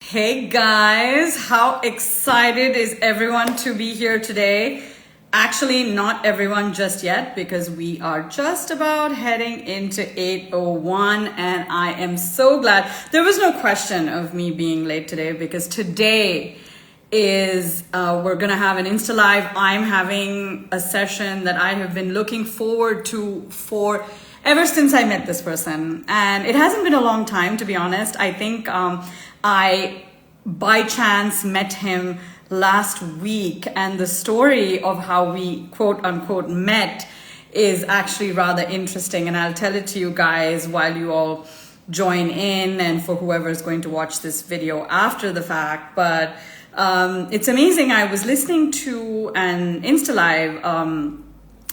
Hey guys, how excited is everyone to be here today? Actually, not everyone just yet because we are just about heading into 8:01 and I am so glad. There was no question of me being late today because today is we're gonna have an Insta Live. I'm having a session that I have been looking forward to for ever since I met this person, and it hasn't been a long time, to be honest. I think I by chance met him last week, and the story of how we quote unquote met is actually rather interesting, and I'll tell it to you guys while you all join in and for whoever is going to watch this video after the fact. But it's amazing. I was listening to an Insta Live,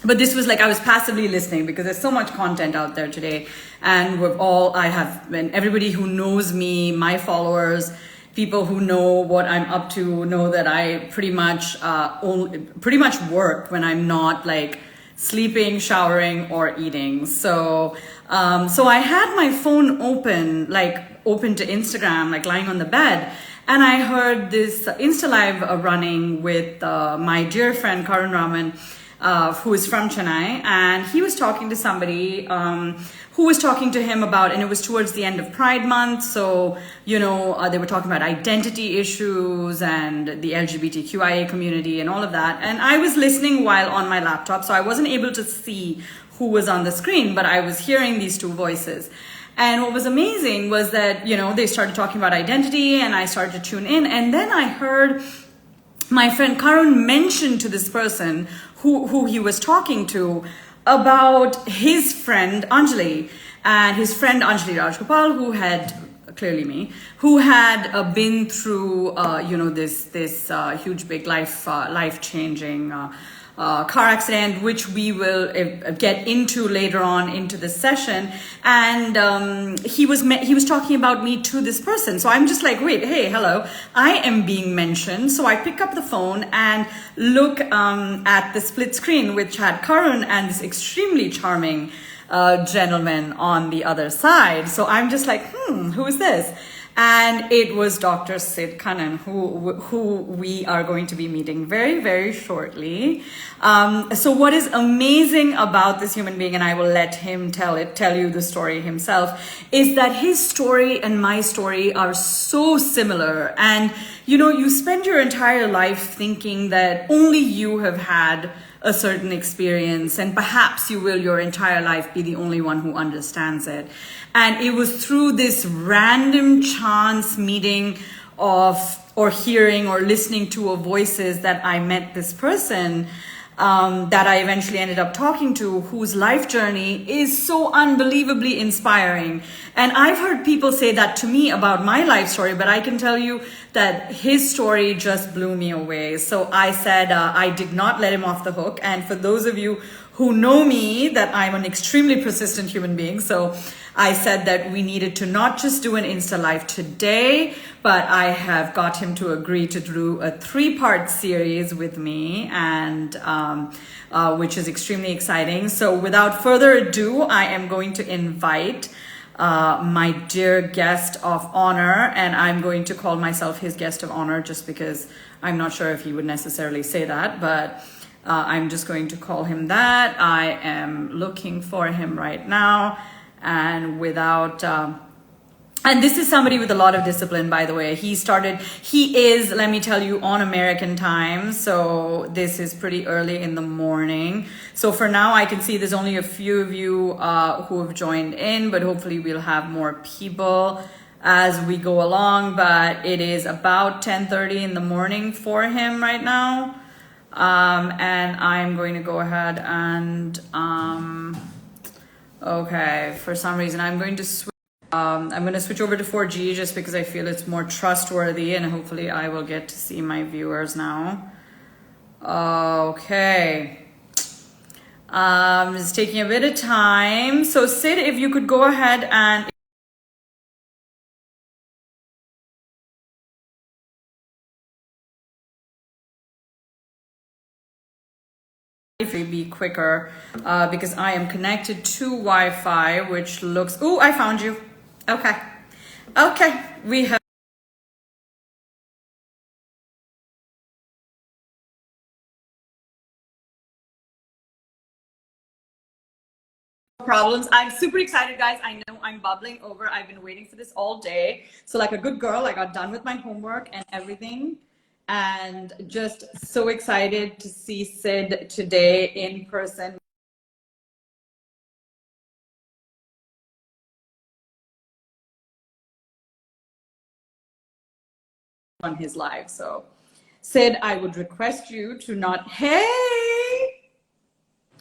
but this was like I was passively listening because there's so much content out there today, and I have been, everybody who knows me, my followers, people who know what I'm up to, know that I pretty much work when I'm not like sleeping, showering, or eating. So I had my phone open to Instagram, like lying on the bed. And I heard this Insta Live running with my dear friend Karan Raman, who is from Chennai, and he was talking to somebody who was talking to him about, and it was towards the end of Pride Month, so they were talking about identity issues and the LGBTQIA community and all of that. And I was listening while on my laptop, so I wasn't able to see who was on the screen, but I was hearing these two voices. And what was amazing was that, they started talking about identity, and I started to tune in. And then I heard my friend Karun mention to this person who he was talking to about his friend Anjali, and his friend Anjali Rajgopal, who had, clearly me, who had been through, this huge, big life-changing car accident, which we will get into later on into the session. And he was talking about me to this person. So I'm just like, wait, hey, hello, I am being mentioned. So I pick up the phone and look at the split screen, which had Karun and this extremely charming gentleman on the other side. So I'm just like, who is this? And it was Dr. Sid Kannan, who we are going to be meeting very, very shortly. So what is amazing about this human being, and I will let him tell you the story himself, is that his story and my story are so similar. And, you spend your entire life thinking that only you have had a certain experience, and perhaps you will your entire life be the only one who understands it. And it was through this random chance meeting or hearing or listening to voices that I met this person that I eventually ended up talking to, whose life journey is so unbelievably inspiring. And I've heard people say that to me about my life story, but I can tell you that his story just blew me away. So I said I did not let him off the hook. And for those of you who know me, that I'm an extremely persistent human being, so I said that we needed to not just do an Insta Live today, but I have got him to agree to do a 3-part series with me, and which is extremely exciting. So without further ado, I am going to invite my dear guest of honor, and I'm going to call myself his guest of honor just because I'm not sure if he would necessarily say that, but I'm just going to call him that. I am looking for him right now. And and this is somebody with a lot of discipline, by the way. He is, let me tell you, on American time. So this is pretty early in the morning. So for now, I can see there's only a few of you who have joined in, but hopefully we'll have more people as we go along. But it is about 10:30 in the morning for him right now. And I'm going to go ahead and, okay, for some reason I'm going to switch over to 4G just because I feel it's more trustworthy, and hopefully I will get to see my viewers now. Okay. It's taking a bit of time. So Sid, if you could go ahead and if it be quicker, because I am connected to Wi-Fi, which looks, I found you. Okay, we have problems. I'm super excited, guys. I know I'm bubbling over. I've been waiting for this all day. So like a good girl, I got done with my homework and everything. And just so excited to see Sid today in person. On his live. So Sid, I would request you to not, hey,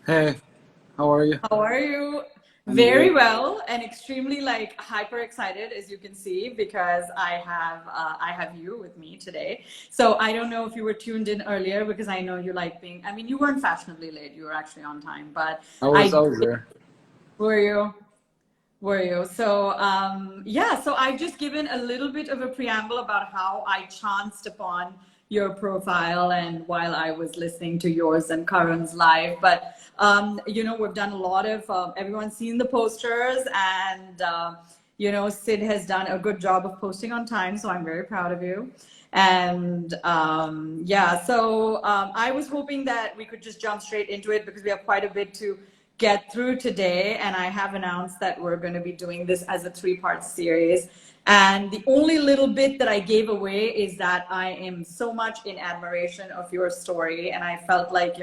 Hey, how are you? how are you? I'm Very good. well, and extremely like hyper excited, as you can see, because I have you with me today. So I don't know if you were tuned in earlier, because I know you like being. I mean, you weren't fashionably late; you were actually on time. But I I was there. were you. Were you? So, yeah, so I've just given a little bit of a preamble about how I chanced upon your profile and while I was listening to yours and Karan's live. But, we've done a lot of, everyone's seen the posters and, Sid has done a good job of posting on time. So I'm very proud of you. And I was hoping that we could just jump straight into it because we have quite a bit to get through today. And I have announced that we're going to be doing this as a 3-part series. And the only little bit that I gave away is that I am so much in admiration of your story. And I felt like,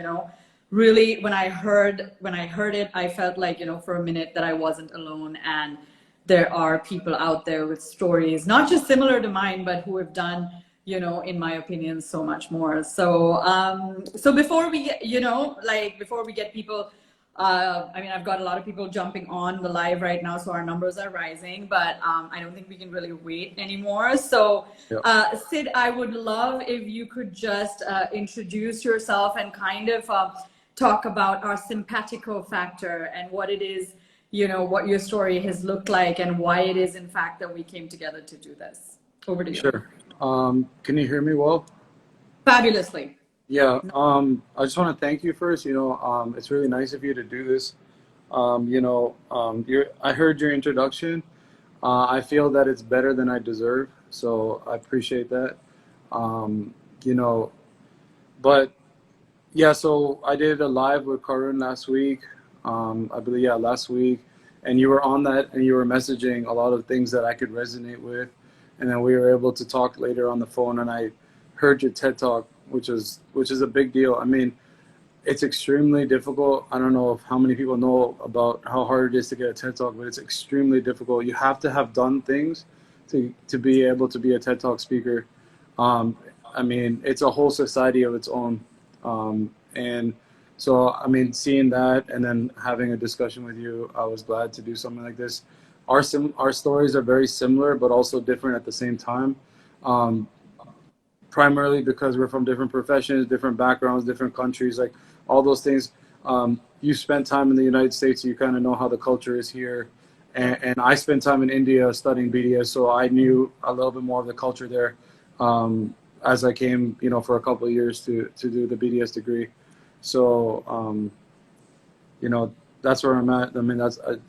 really when I heard it, I felt like, for a minute that I wasn't alone. And there are people out there with stories, not just similar to mine, but who have done, in my opinion, so much more. So before we get, before we get people, I've got a lot of people jumping on the live right now, so our numbers are rising, but I don't think we can really wait anymore. So, Yep. Sid, I would love if you could just introduce yourself and kind of talk about our simpatico factor and what it is, what your story has looked like and why it is, in fact, that we came together to do this. Over to you. Sure. Can you hear me well? Fabulously. Yeah. I just want to thank you first. It's really nice of you to do this. I heard your introduction. I feel that it's better than I deserve, so I appreciate that. Um, you know, but yeah, so I did a live with Karun last week. I believe, yeah, last week. And you were on that and you were messaging a lot of things that I could resonate with. And then we were able to talk later on the phone and I heard your TED Talk, which is a big deal. I mean, it's extremely difficult. I don't know if how many people know about how hard it is to get a TED Talk, but it's extremely difficult. You have to have done things to be able to be a TED Talk speaker. I mean, it's a whole society of its own. And so, I mean, seeing that and then having a discussion with you, I was glad to do something like this. Our stories are very similar, but also different at the same time. Um, Primarily because we're from different professions, different backgrounds, different countries, like all those things. You spent time in the United States, so you kind of know how the culture is here. And I spent time in India studying BDS, so I knew a little bit more of the culture there as I came, for a couple of years to do the BDS degree. So, that's where I'm at. I mean,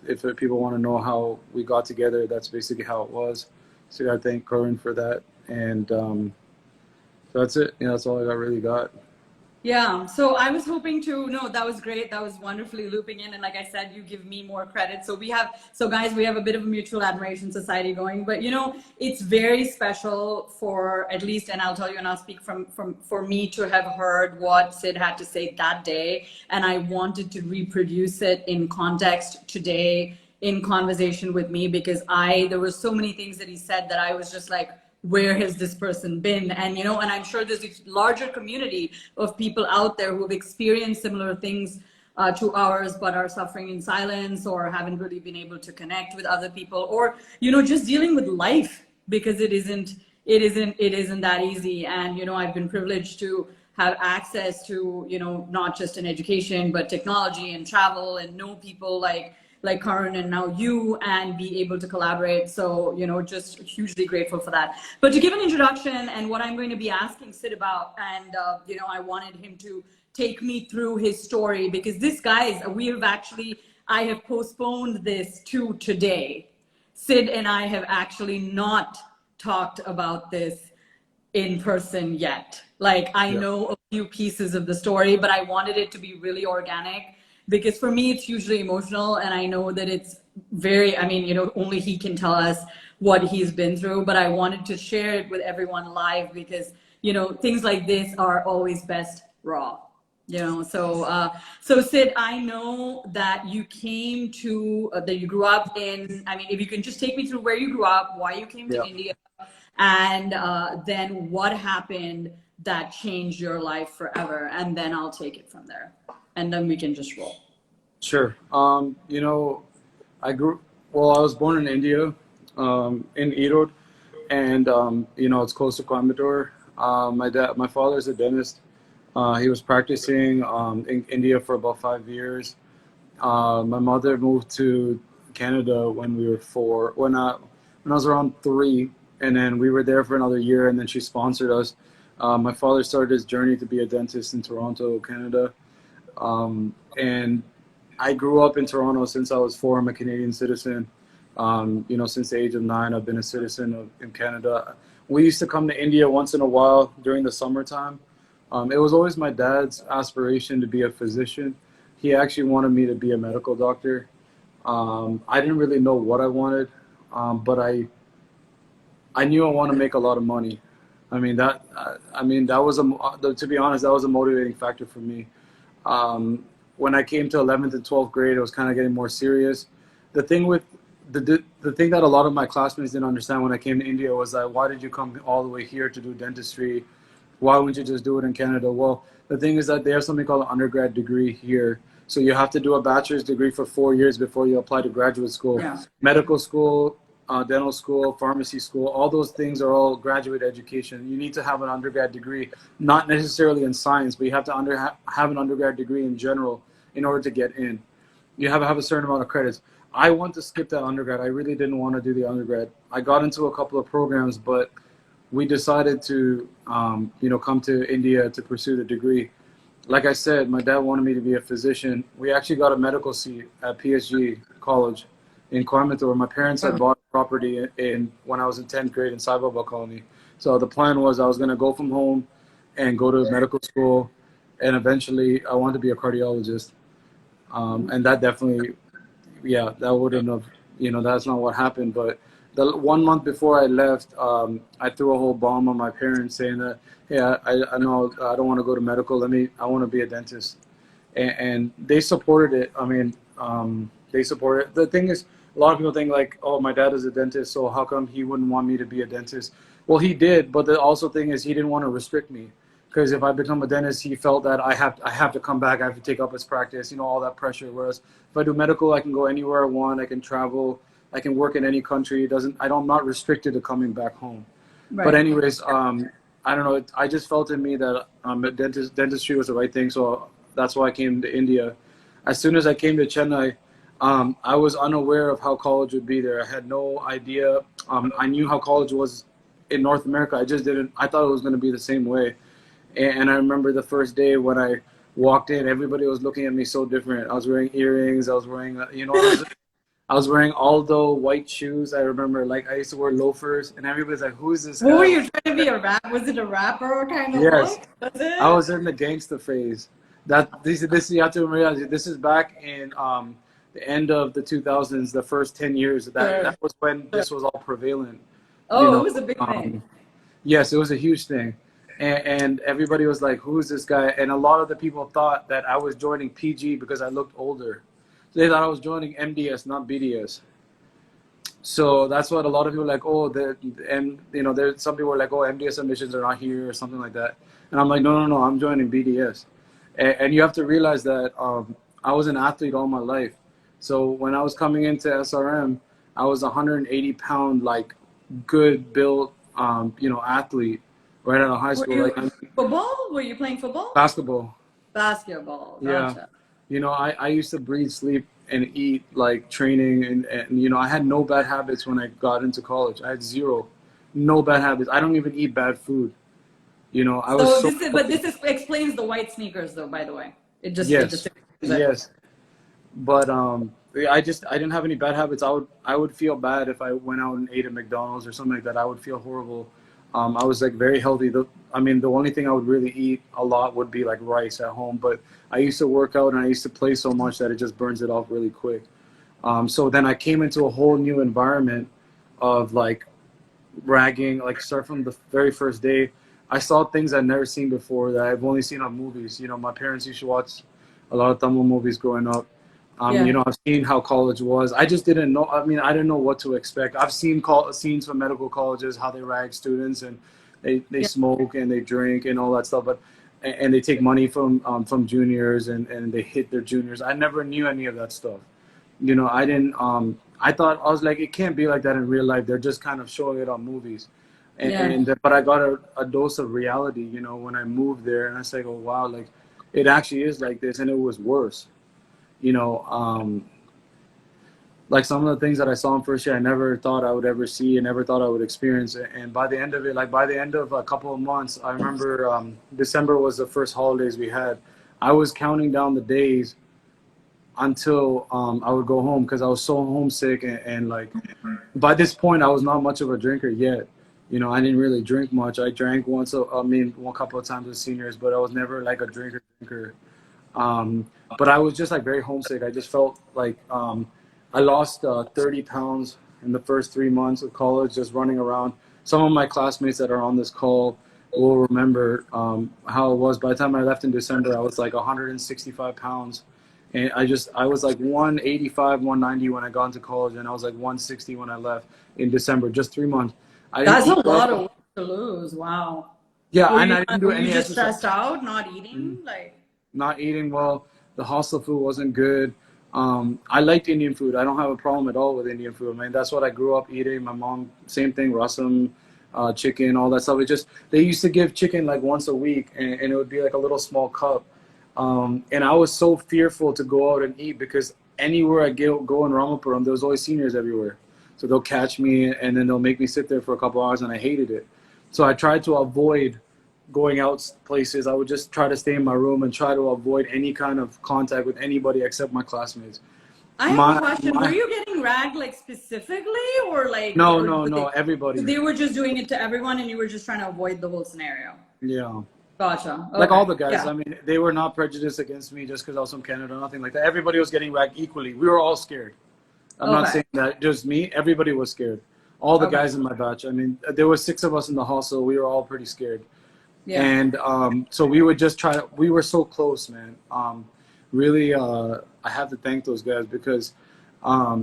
if people want to know how we got together, that's basically how it was. So I thank Corinne for that. And so that's it. That's all I really got. Yeah, so I was hoping to, no, that was great. That was wonderfully looping in. And like I said, you give me more credit. So guys, we have a bit of a mutual admiration society going, but it's very special for at least, and I'll tell you, and I'll speak for me to have heard what Sid had to say that day. And I wanted to reproduce it in context today in conversation with me because there were so many things that he said that I was just like, where has this person been? And and I'm sure there's a larger community of people out there who have experienced similar things to ours, but are suffering in silence or haven't really been able to connect with other people, or just dealing with life because it isn't that easy. And I've been privileged to have access to not just in education but technology and travel and know people like Karan and now you, and be able to collaborate. So, just hugely grateful for that. But to give an introduction and what I'm going to be asking Sid about, and, I wanted him to take me through his story because this, guys, I have postponed this to today. Sid and I have actually not talked about this in person yet. Like I Yeah. know a few pieces of the story, but I wanted it to be really organic because for me it's usually emotional, and I know that it's very, I mean, only he can tell us what he's been through, but I wanted to share it with everyone live because, things like this are always best raw. So Sid, I know that you came to that you grew up in, I mean, if you can just take me through where you grew up, why you came to Yeah, India, and then what happened that changed your life forever, and then I'll take it from there, and then we can just roll. sure. I grew, well, I was born in India, in Erode, and it's close to Coimbatore. My father's a dentist. He was practicing in India for about 5 years. My mother moved to Canada when we were four, when I was around three, and then we were there for another year, and then she sponsored us. My father started his journey to be a dentist in Toronto, Canada, and I grew up in Toronto since I was four. I'm a Canadian citizen. Since the age of 9, I've been a citizen in Canada. We used to come to India once in a while during the summertime. It was always my dad's aspiration to be a physician. He actually wanted me to be a medical doctor. I didn't really know what I wanted, but I knew I want to make a lot of money. That was to be honest, that was a motivating factor for me. When I came to 11th and 12th grade, it was kind of getting more serious. The thing with the thing that a lot of my classmates didn't understand when I came to India was that, why did you come all the way here to do dentistry? Why wouldn't you just do it in Canada? Well, the thing is that they have something called an undergrad degree here. So you have to do a bachelor's degree for 4 years before you apply to graduate school. Yeah. Medical school, dental school, pharmacy school, all those things are all graduate education. You need to have an undergrad degree, not necessarily in science, but you have to have an undergrad degree in general in order to get in. You have to have a certain amount of credits. I want to skip that undergrad. I really didn't want to do the undergrad. I got into a couple of programs, but we decided to, come to India to pursue the degree. Like I said, my dad wanted me to be a physician. We actually got a medical seat at PSG College in Coimbatore. My parents had bought property when I was in 10th grade in Sai Baba Colony. So the plan was I was going to go from home and go to medical school, and eventually I wanted to be a cardiologist. And that definitely, yeah, that wouldn't have, that's not what happened. But the 1 month before I left, I threw a whole bomb on my parents saying that, hey, I know I don't want to go to medical. I want to be a dentist. And they supported it. They supported it. The thing is, a lot of people think like, oh, my dad is a dentist, so how come he wouldn't want me to be a dentist? Well, he did, but the also thing is he didn't want to restrict me. Because if I become a dentist, he felt that I have to come back, I have to take up his practice, all that pressure. Whereas if I do medical, I can go anywhere I want, I can travel, I can work in any country. I'm not restricted to coming back home. Right. But anyways, I don't know. I just felt in me that dentistry was the right thing, so that's why I came to India. As soon as I came to Chennai, I was unaware of how college would be there. I had no idea. I knew how college was in North America. I just didn't. I thought it was going to be the same way. And I remember the first day when I walked in, everybody was looking at me so different. I was wearing earrings. I was wearing, I was wearing Aldo white shoes. I remember, like, I used to wear loafers, and everybody's like, "Who is this guy?" What were you trying to be, a rap? Was it a rapper kind of Yes, look? Was it? I was in the gangster phase. This you have to realize. This is back in the end of the 2000s, the first 10 years. That was when this was all prevalent. Oh, it was a big thing. Yes, it was a huge thing. And everybody was like, who's this guy? And a lot of the people thought that I was joining PG because I looked older. So they thought I was joining MDS, not BDS. So that's what a lot of people were like, oh, there's some people were like, oh, MDS admissions are not here or something like that. And I'm like, no, I'm joining BDS. And you have to realize that I was an athlete all my life. So when I was coming into SRM, I was 180 pound, like, good built, athlete. Right out of high school. Football? Were you playing football? Basketball. Basketball. Gotcha. Yeah. I used to breathe, sleep, and eat, like, training. And I had no bad habits when I got into college. I had zero. No bad habits. I don't even eat bad food. This explains the white sneakers, though, by the way. Yes. But I didn't have any bad habits. I would feel bad if I went out and ate at McDonald's or something like that. I would feel horrible. I was like very healthy. I mean, the only thing I would really eat a lot would be like rice at home. But I used to work out and I used to play so much that it just burns it off really quick. So then I came into a whole new environment of like ragging, like start from the very first day. I saw things I'd never seen before that I've only seen on movies. You know, my parents used to watch a lot of Tamil movies growing up. Yeah. You know, I've seen how college was. I just didn't know. I mean, I didn't know what to expect. I've seen scenes from medical colleges, how they rag students and they Yeah. smoke and they drink and all that stuff. But and they take money from juniors and they hit their juniors. I never knew any of that stuff. You know, I didn't. I thought I was like, it can't be like that in real life. They're just kind of showing it on movies. Yeah. But I got a dose of reality. You know, when I moved there, and I was like, oh wow, like it actually is like this, and it was worse. You know, like some of the things that I saw in first year, I never thought I would ever see and never thought I would experience it. And by the end of it, like by the end of a couple of months, I remember December was the first holidays we had. I was counting down the days until I would go home because I was so homesick and like by this point I was not much of a drinker yet. You know, I didn't really drink much. I drank once, one couple of times with seniors, but I was never like a drinker. But I was just like very homesick. I just felt like I lost 30 pounds in the first 3 months of college just running around. Some of my classmates that are on this call will remember how it was. By the time I left in December, I was like 165 pounds. And I was like 185, 190 when I got into college, and I was like 160 when I left in December, just 3 months. I didn't That's a eat lot like, of weight to lose. Wow. yeah, Were and you I didn't do were you any just exercise. stressed out, not eating? Like, Not eating well. The hostel food wasn't good. I liked Indian food. I don't have a problem at all with Indian food. I mean, that's what I grew up eating. My mom, same thing, rasam, chicken, all that stuff. It just, they used to give chicken like once a week, and it would be like a little small cup. And I was so fearful to go out and eat because anywhere I go in Ramapuram, there was always seniors everywhere. So they'll catch me and then they'll make me sit there for a couple hours, and I hated it. So I tried to avoid going out places. I would just try to stay in my room and try to avoid any kind of contact with anybody except my classmates. I have a question. Were you getting ragged like specifically, or like, No, or no, did no, so everybody. they were just doing it to everyone, and you were just trying to avoid the whole scenario? Yeah. Gotcha. Like Okay. all the guys. Yeah. I mean, they were not prejudiced against me just because I was from Canada, nothing like that. Everybody was getting ragged equally. We were all scared. I'm not Okay. saying that just me. Everybody was scared. All the Okay. guys in my batch. I mean, there were 6 of us in the hostel. We were all pretty scared. Yeah. And so we would just try. We were so close, man. Really, I have to thank those guys because I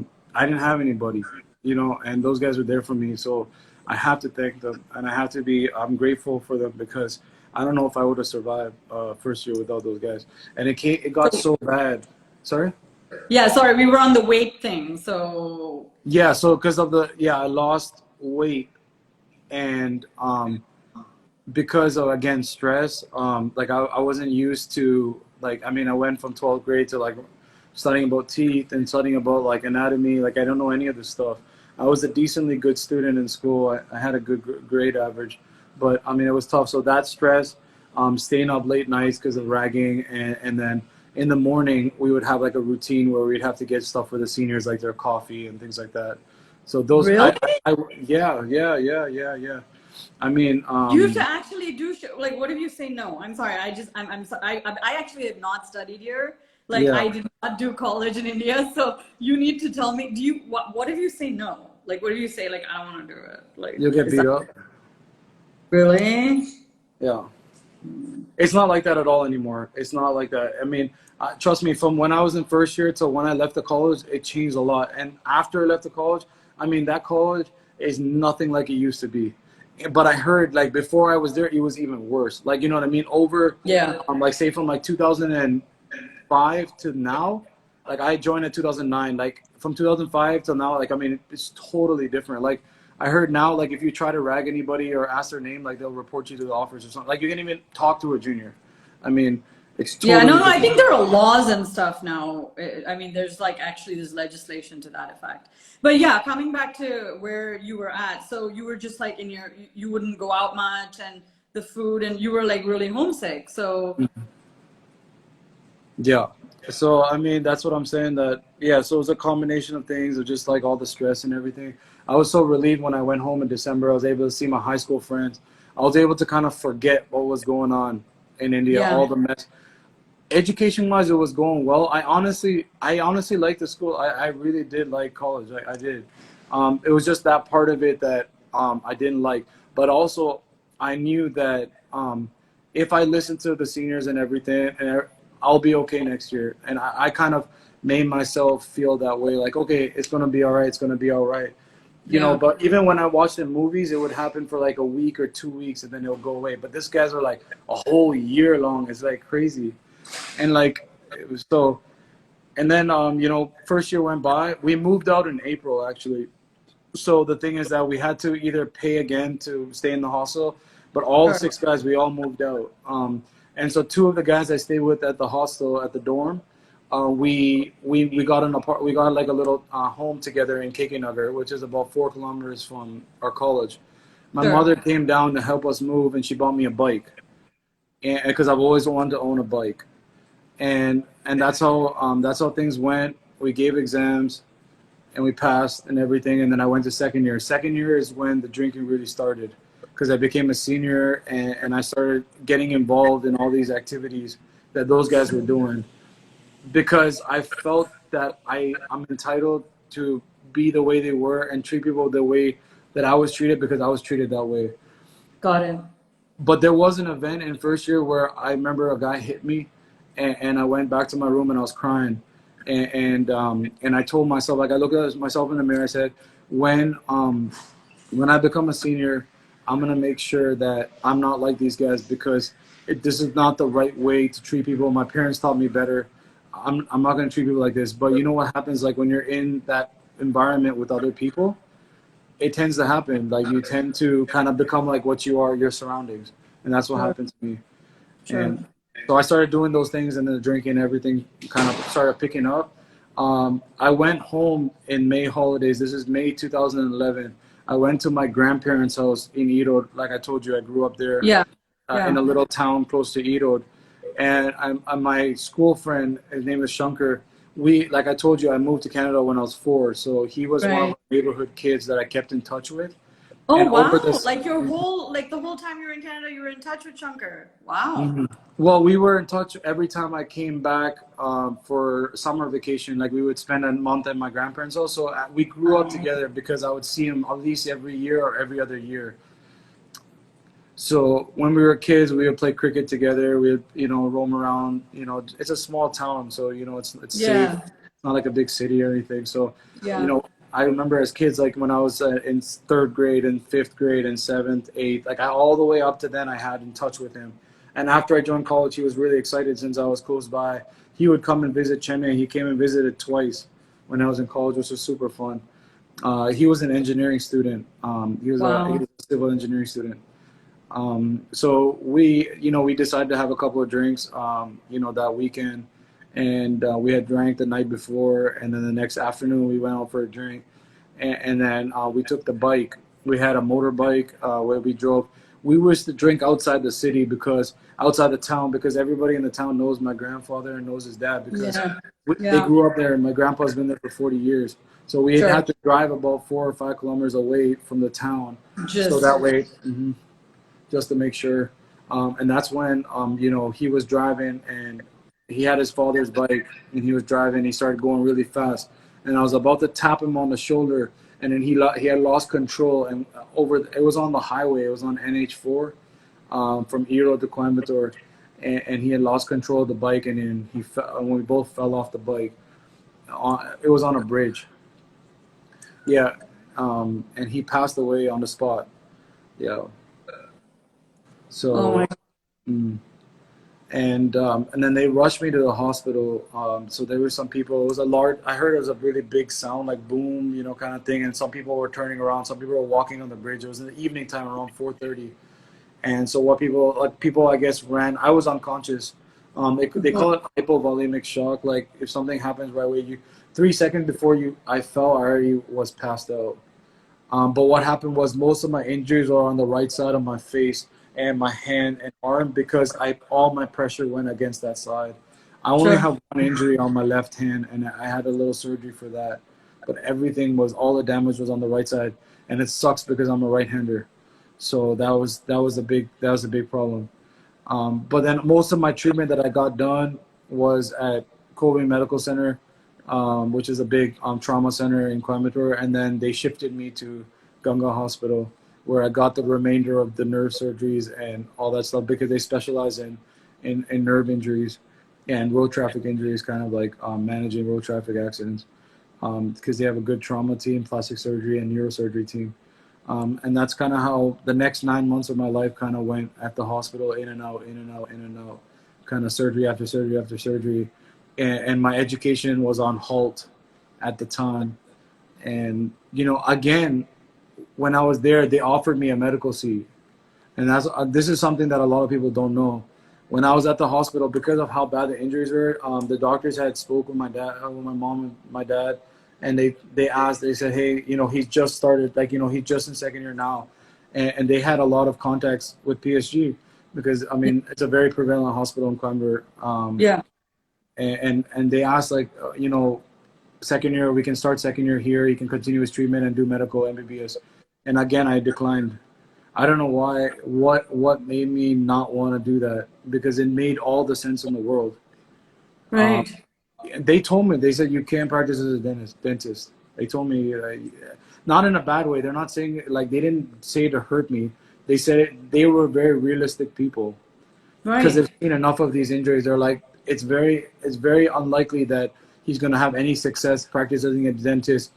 didn't have anybody, you know, and those guys were there for me. So I have to thank them, and I have to be. I'm grateful for them because I don't know if I would have survived first year without those guys. And it got so bad. Sorry. Yeah. Sorry, we were on the weight thing. So Yeah. So because of I lost weight, and because of again stress, like I wasn't used to, like, I mean, I went from 12th grade to like studying about teeth and studying about like anatomy. Like I don't know any of this stuff. I was a decently good student in school. I had a good grade average, but I mean it was tough. So that stress, staying up late nights because of ragging, and then in the morning we would have like a routine where we'd have to get stuff for the seniors, like their coffee and things like that. So those, really, yeah. I mean, you have to actually do like, what if you say no? I'm sorry. I actually have not studied here. Like yeah. I did not do college in India. So you need to tell me. Do you what if you say no? Like, what if you say like, I don't want to do it? Like, You'll get is beat that up. really? Yeah. It's not like that at all anymore. It's not like that. I mean, trust me, from when I was in first year to when I left the college, it changed a lot. And after I left the college, I mean, that college is nothing like it used to be. But I heard, like, before I was there, it was even worse. Like, you know what I mean? Over, Yeah. like, say from like 2005 to now, like I joined in 2009. Like from 2005 till now, like, I mean, it's totally different. Like, I heard now, like, if you try to rag anybody or ask their name, like, they'll report you to the office or something. Like, you can't even talk to a junior. I mean, it's totally Yeah, no, I different. think there are laws and stuff now. I mean, there's like actually there's legislation to that effect. But yeah, coming back to where you were at, so you were just like you wouldn't go out much, and the food, and you were like really homesick. So Yeah. So, I mean, that's what I'm saying, that, yeah, so it was a combination of things of just like all the stress and everything. I was so relieved when I went home in December. I was able to see my high school friends. I was able to kind of forget what was going on in India, Yeah. all the mess. Education wise, it was going well. I honestly liked the school. I really did like college. I did. It was just that part of it that I didn't like. But also, I knew that if I listened to the seniors and everything, I'll be okay next year. And I kind of made myself feel that way. Like, okay, it's gonna be all right. It's gonna be all right. Yeah. But even when I watched the movies, it would happen for like a week or 2 weeks, and then it'll go away. But these guys are like a whole year long. It's like crazy. And like it was so, and then first year went by. We moved out in April actually. So the thing is that we had to either pay again to stay in the hostel, but all Sure. 6 guys, we all moved out. And so two of the guys I stayed with at the hostel at the dorm, we got we got like a little home together in Kekinagar, which is about 4 kilometers from our college. My Sure. mother came down to help us move, and she bought me a bike, and because I've always wanted to own a bike. And that's how things went. We gave exams and we passed and everything. And then I went to second year. Second year is when the drinking really started, because I became a senior, and I started getting involved in all these activities that those guys were doing, because I felt that I'm entitled to be the way they were and treat people the way that I was treated, because I was treated that way. Got it. But there was an event in first year where I remember a guy hit me, and I went back to my room and I was crying, and I told myself, like, I looked at myself in the mirror. I said, when I become a senior, I'm gonna make sure that I'm not like these guys, because this is not the right way to treat people. My parents taught me better. I'm not gonna treat people like this. But you know what happens, like when you're in that environment with other people, it tends to happen. Like you tend to kind of become like what you are, your surroundings, and that's what Sure. happened to me. Sure. And so I started doing those things, and then the drinking and everything kind of started picking up. I went home in May holidays. This is May 2011. I went to my grandparents' house in Erode. Like I told you, I grew up there Yeah. in a Yeah. little town close to Erode. And my school friend, his name is Shankar. Like I told you, I moved to Canada when I was 4. So he was one of Right. my neighborhood kids that I kept in touch with. Oh And over wow! this, Like your whole, like the whole time you were in Canada, you were in touch with Shankar. Wow. Mhm. Well, we were in touch every time I came back for summer vacation. Like we would spend a month at my grandparents' house. So we grew up Um, together, because I would see him at least every year or every other year. So when we were kids, we would play cricket together. We would, roam around. It's a small town, so it's safe. yeah. It's not like a big city or anything. So, you Yeah. know, I remember as kids, like when I was in third grade and fifth grade and seventh, eighth, like all the way up to then, I had in touch with him. And after I joined college, he was really excited since I was close by. He would come and visit Chennai. He came and visited twice when I was in college, which was super fun. He was an engineering student. He Wow. was a civil engineering student. So we decided to have a couple of drinks, that weekend, and we had drank the night before, and then the next afternoon we went out for a drink, and then we took the bike. We had a motorbike where we drove. We used to drink outside the city, because outside the town, because everybody in the town knows my grandfather and knows his dad, because Yeah. they Yeah. grew up there, and my grandpa's been there for 40 years. So we Sure. had to drive about 4 or 5 kilometers away from the town, so Just that way. Just to make sure. And that's when, he was driving, and he had his father's bike, and he was driving. He started going really fast, and I was about to tap him on the shoulder, and then he had lost control, and it was on the highway. It was on NH4 from Erode to Coimbatore, and he had lost control of the bike, and then and we both fell off the bike. It was on a bridge. Yeah, and he passed away on the spot. Yeah. oh So. my mm, and then they rushed me to the hospital. So there were some people. It was a large. I heard it was a really big sound, like boom, kind of thing. And some people were turning around. Some people were walking on the bridge. It was in the evening time, around 4:30. And so what people I guess ran. I was unconscious. They call it hypovolemic shock. Like if something happens right away, 3 seconds before I fell, I already was passed out. But what happened was most of my injuries were on the right side of my face and my hand and arm, because all my pressure went against that side. I only sure. have one injury on my left hand, and I had a little surgery for that. but everything was, all the damage was on the right side, and it sucks because I'm a right-hander. So that was a big problem. But then most of my treatment that I got done was at Kobe Medical Center, which is a big trauma center in Coimbatore, and then they shifted me to Ganga Hospital, where I got the remainder of the nerve surgeries and all that stuff, because they specialize in nerve injuries and road traffic injuries, kind of like managing road traffic accidents, because they have a good trauma team, plastic surgery, and neurosurgery team. And that's kind of how the next 9 months of my life kind of went at the hospital, in and out, in and out, in and out, kind of surgery after surgery after surgery. And my education was on halt at the time. And, you know, again, when I was there, they offered me a medical seat. And this is something that a lot of people don't know. When I was at the hospital, because of how bad the injuries were, the doctors had spoke with my dad, with my mom and my dad, and they said, hey, you know, he's just started, like, you know, he's just in second year now, and they had a lot of contacts with PSG, because I mean it's a very prevalent hospital in Coimbatore. Yeah. And they asked, like, you know, second year, we can start second year here. You can continue his treatment and do medical MBBS. And again, I declined. I don't know why. What made me not want to do that? Because it made all the sense in the world. Right. They told me, they said, you can't practice as a dentist. They told me, not in a bad way. They're not saying, like, they didn't say it to hurt me. They said they were very realistic people, because they've seen enough of these injuries. They're like, it's very unlikely that he's going to have any success practicing as a dentist.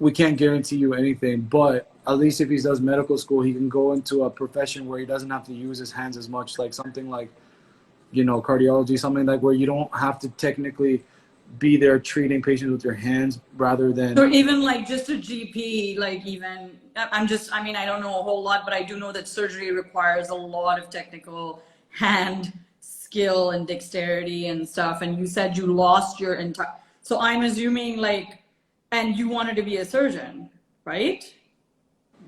We can't guarantee you anything, but at least if he does medical school, he can go into a profession where he doesn't have to use his hands as much, like something like, you know, cardiology, something like where you don't have to technically be there treating patients with your hands, rather than, or even like just a GP, like, even I mean, I don't know a whole lot, but I do know that surgery requires a lot of technical hand skill and dexterity and stuff. And you said you lost your entire, so I'm assuming, like, and you wanted to be a surgeon, right?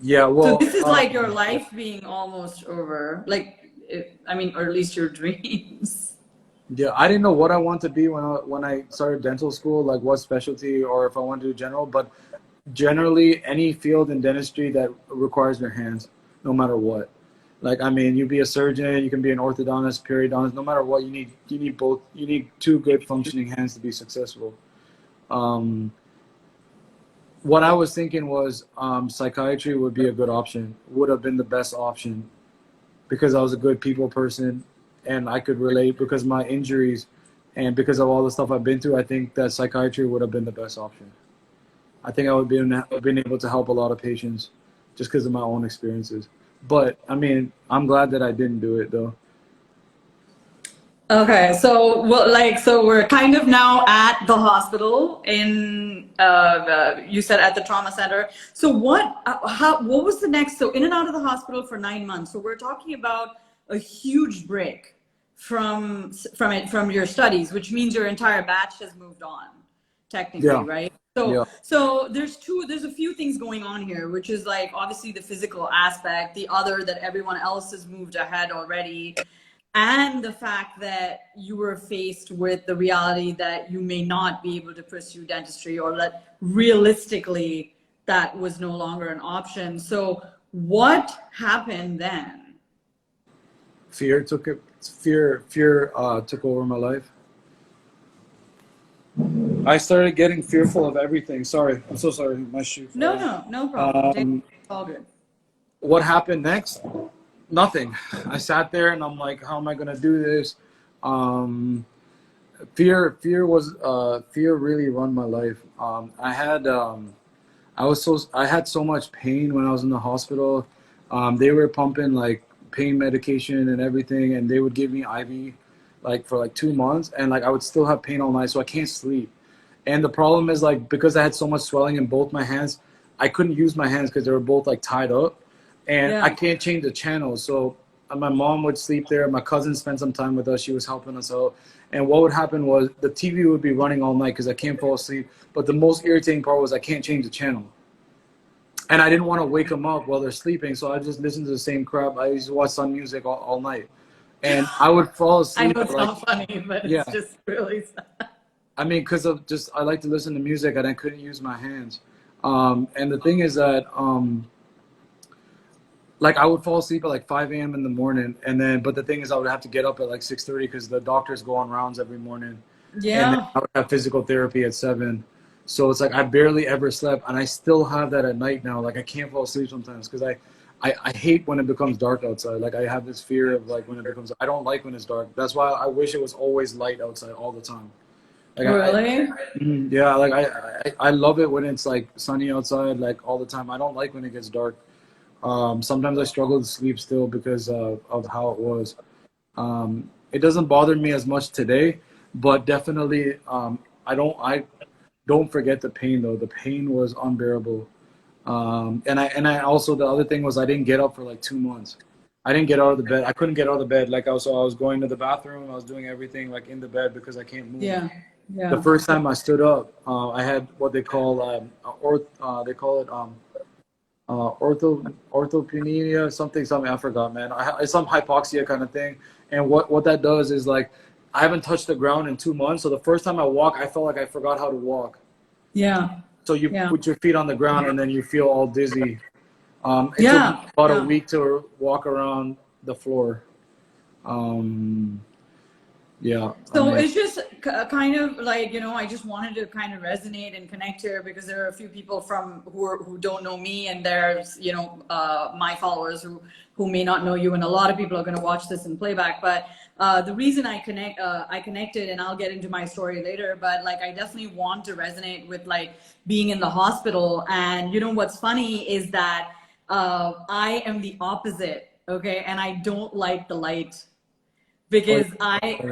yeah, well, So this is like your life being almost over, like, I mean, or at least your dreams. yeah, I didn't know what I wanted to be when I started dental school, like what specialty, or if I wanted to do general. But generally, any field in dentistry that requires your hands, no matter what. Like, I mean, you be a surgeon, you can be an orthodontist, periodontist. No matter what, you need both. You need two good functioning hands to be successful. What I was thinking was psychiatry would be a good option. Would have been the best option, because I was a good people person, and I could relate because of my injuries and because of all the stuff I've been through. I think that psychiatry would have been the best option. I think I would have been able to help a lot of patients just because of my own experiences. But I mean, I'm glad that I didn't do it, though. Okay, so well, like, so we're kind of now at the hospital in, you said at the trauma center. So what was the next? So in and out of the hospital for 9 months. So we're talking about a huge break from your studies, which means your entire batch has moved on, technically, Yeah. right? Yeah. So there's a few things going on here, which is like obviously the physical aspect, the other that everyone else has moved ahead already, and the fact that you were faced with the reality that you may not be able to pursue dentistry, or that realistically that was no longer an option. So what happened then? Fear took it. Fear took over my life. I started getting fearful of everything. Sorry, I'm so sorry. My shoe fell. No problem. It's all good. What happened next? Nothing. I sat there and I'm like, how am I gonna do this? Fear really run my life. I had so much pain when I was in the hospital. They were pumping like pain medication and everything, and they would give me IV like for like 2 months, and like I would still have pain all night, so I can't sleep. And the problem is, like, because I had so much swelling in both my hands, I couldn't use my hands because they were both like tied up, and I can't change the channels. So my mom would sleep there. My cousin spent some time with us. She was helping us out. And what would happen was the TV would be running all night because I can't fall asleep. But the most irritating part was I can't change the channel. And I didn't want to wake them up while they're sleeping, so I just listened to the same crap. I used to watch some music all night. And I would fall I asleep. know it's like, not funny, but it's just really sad. I mean, because of just I like to listen to music and I couldn't use my hands. And the thing is that like I would fall asleep at like 5 a.m. in the morning, and then but the thing is I would have to get up at like 6:30 because the doctors go on rounds every morning, and then Yeah. I would have physical therapy at 7. So it's like I barely ever slept, and I still have that at night now. Like I can't fall asleep sometimes because I hate when it becomes dark outside. Like I have this fear of like when it becomes. I don't like when it's dark. That's why I wish it was always light outside all the time. Like Really? yeah, like I love it when it's like sunny outside like all the time. I don't like when it gets dark. Sometimes I struggle to sleep still because of how it was. It doesn't bother me as much today, but definitely I don't forget the pain though. The pain was unbearable. And I also the other thing was I didn't get up for like 2 months. I didn't get out of the bed. I couldn't get out of the bed. Like I was going to the bathroom. I was doing everything like in the bed because I can't move. Yeah. The Yeah. first time I stood up, I had what they call they call it orthopnea, something. I forgot, man. It's some hypoxia kind of thing. And what that does is like I haven't touched the ground in 2 months. So the first time I walk, I felt like I forgot how to walk. Yeah. So you Yeah. put your feet on the ground and then you feel all dizzy. It took me Yeah. about a Yeah. week to walk around the floor. Um, yeah, I So mean, it's just kind of like, I just wanted to kind of resonate and connect here because there are a few people who don't know me, and there's, my followers who may not know you, and a lot of people are going to watch this in playback. But the reason I connected, and I'll get into my story later, but like I definitely want to resonate with like being in the hospital. And what's funny is that I am the opposite, okay, and I don't like the light oh, because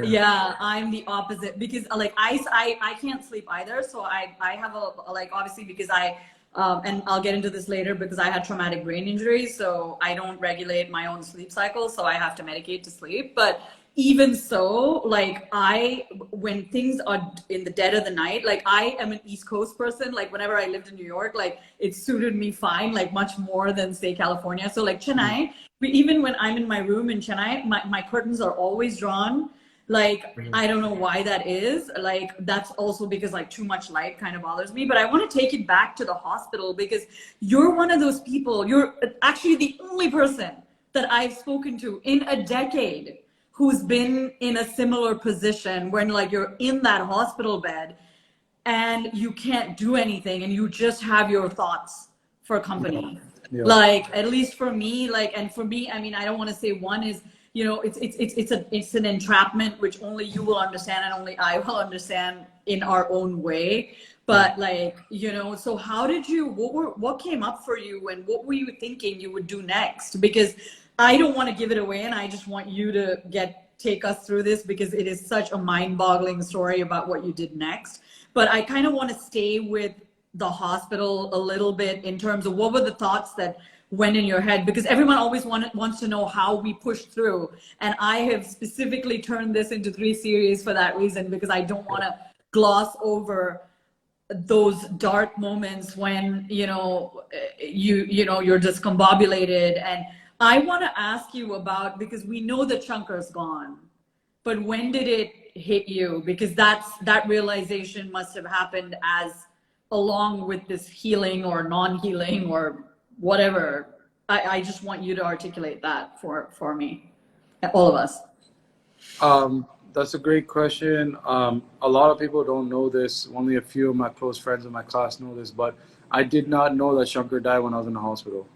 yeah. I'm the opposite because like I can't sleep either, so I have like obviously because and I'll get into this later because I had traumatic brain injury, so I don't regulate my own sleep cycle, so I have to medicate to sleep. But even so, like when things are in the dead of the night, like I am an East Coast person. Like whenever I lived in New York, like it suited me fine, like much more than say California. So like Chennai, even when I'm in my room in Chennai, my curtains are always drawn. Like, I don't know why that is. Like, that's also because like too much light kind of bothers me. But I want to take it back to the hospital because you're one of those people. You're actually the only person that I've spoken to in a decade who's been in a similar position when like you're in that hospital bed and you can't do anything and you just have your thoughts for company. Yeah. Like at least for me, like, and for me, I mean, I don't want to say one is, it's an entrapment which only you will understand and only I will understand in our own way. But like, so how did you, what came up for you and what were you thinking you would do next? Because I don't want to give it away and I just want you to take us through this because it is such a mind-boggling story about what you did next. But I kind of want to stay with the hospital a little bit in terms of what were the thoughts that went in your head, because everyone always wants to know how we pushed through. And I have specifically turned this into 3 series for that reason, because I don't want to gloss over those dark moments when you're discombobulated. And I want to ask you about, because we know the chunker's gone, but when did it hit you? Because that realization must have happened as along with this healing or non-healing or whatever. I just want you to articulate that for me, all of us. That's a great question. A lot of people don't know this. Only a few of my close friends in my class know this, but I did not know that Shankar died when I was in the hospital.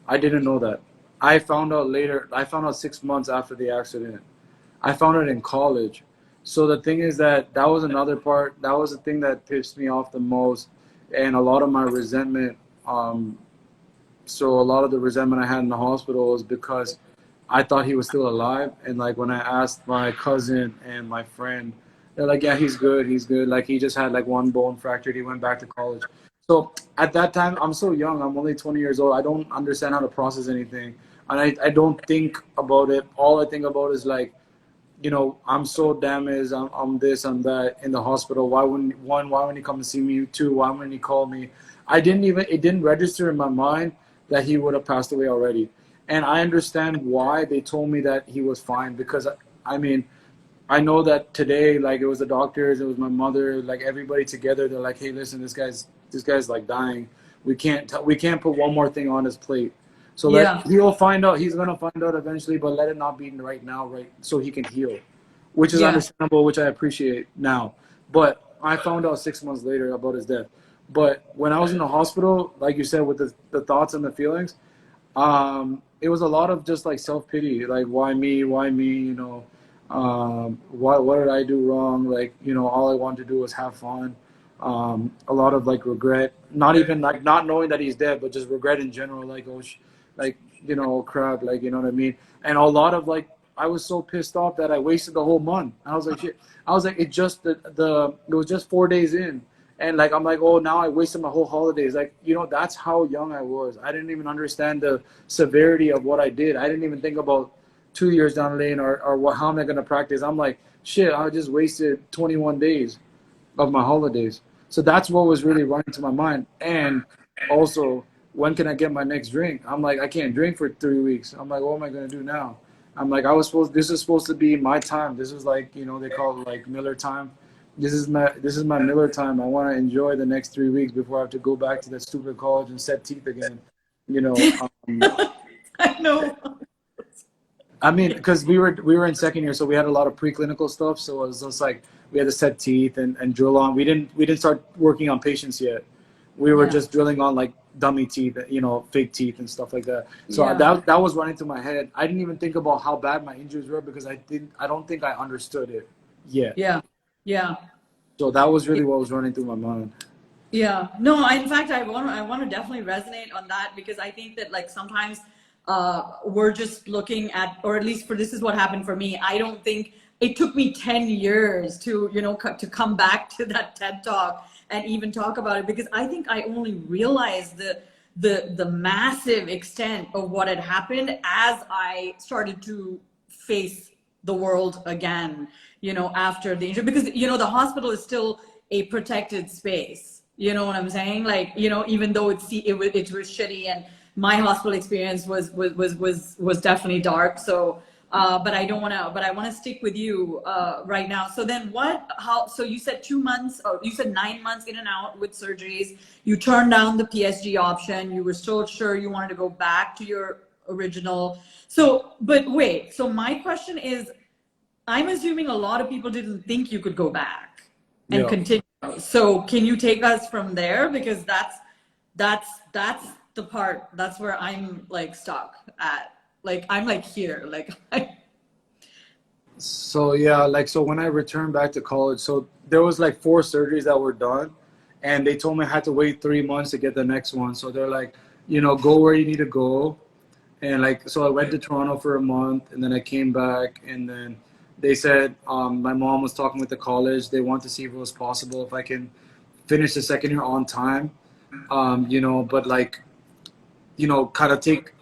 I didn't know that. I found out later. I found out 6 months after the accident. I found it in college. So the thing is that was another part. That was the thing that pissed me off the most, and a lot of my resentment. So a lot of the resentment I had in the hospital was because I thought he was still alive. And like when I asked my cousin and my friend, they're like, "Yeah, he's good. He's good. Like he just had like one bone fractured. He went back to college." So at that time, I'm so young. I'm only 20 years old. I don't understand how to process anything, and I don't think about it. All I think about is like, I'm so damaged. I'm this, I'm that in the hospital. Why wouldn't he come and see me? Two, why wouldn't he call me? It didn't register in my mind that he would have passed away already. And I understand why they told me that he was fine, because I mean, I know that today, like it was the doctors, it was my mother, like everybody together. They're like, hey, listen, this guy's like dying. We can't put one more thing on his plate. So Yeah. he'll find out. He's gonna find out eventually, but let it not be right now, right? So he can heal, which is Yeah. understandable, which I appreciate now. But I found out 6 months later about his death. But when I was in the hospital, like you said, with the thoughts and the feelings, it was a lot of just like self-pity, like why me, what did I do wrong, like, all I wanted to do was have fun. A lot of like regret, not even like not knowing that he's dead, but just regret in general, like, oh like, crap, like, you know what I mean. And a lot of like, I was so pissed off that I wasted the whole month. I was like, shit. I was like, it was just 4 days in, and like, I'm like, oh, now I wasted my whole holidays. Like, that's how young I was. I didn't even understand the severity of what I did. I didn't even think about 2 years down the lane, or how am I going to practice. I'm like, shit, I just wasted 21 days of my holidays. So that's what was really running to my mind. And also, when can I get my next drink? I'm like, I can't drink for 3 weeks. I'm like, what am I going to do now? I'm like, this is supposed to be my time. This is like, they call it like Miller time. This is my Miller time. I want to enjoy the next 3 weeks before I have to go back to that stupid college and set teeth again. You know, I know. I mean, because we were in second year, so we had a lot of preclinical stuff. So it was just like we had to set teeth and drill on. We didn't start working on patients yet. We were Yeah. just drilling on like dummy teeth, fake teeth and stuff like that. So Yeah. that was running through my head. I didn't even think about how bad my injuries were because I don't think I understood it yet. Yeah. Yeah. So that was really what was running through my mind. Yeah, no, in fact, I want to definitely resonate on that because I think that like sometimes we're just looking at, or at least this is what happened for me. I don't think it took me 10 years to, to come back to that TED talk and even talk about it, because I think I only realized the massive extent of what had happened as I started to face the world again, after the injury, because, the hospital is still a protected space. You know what I'm saying? Like, even though it was shitty, and my hospital experience was definitely dark. So, but I want to stick with you right now. So then so you said 2 months, or you said 9 months in and out with surgeries. You turned down the PSG option. You were still sure you wanted to go back to your original. So, but wait, so my question is, I'm assuming a lot of people didn't think you could go back and Yeah. continue. So can you take us from there? Because that's the part, that's where I'm like stuck at. Like I'm like here. Like So yeah, like so when I returned back to college, so there was like 4 surgeries that were done, and they told me I had to wait 3 months to get the next one. So they're like, go where you need to go, and like so I went to Toronto for a month, and then I came back, and then they said my mom was talking with the college. They want to see if it was possible if I can finish the second year on time, but like kind of take,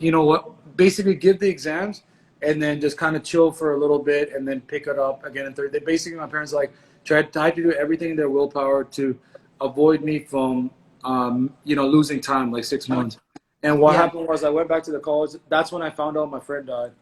basically give the exams and then just kind of chill for a little bit and then pick it up again in third. They basically, my parents like tried to do everything in their willpower to avoid me from, losing time like 6 months. And what yeah. happened was I went back to the college. That's when I found out my friend died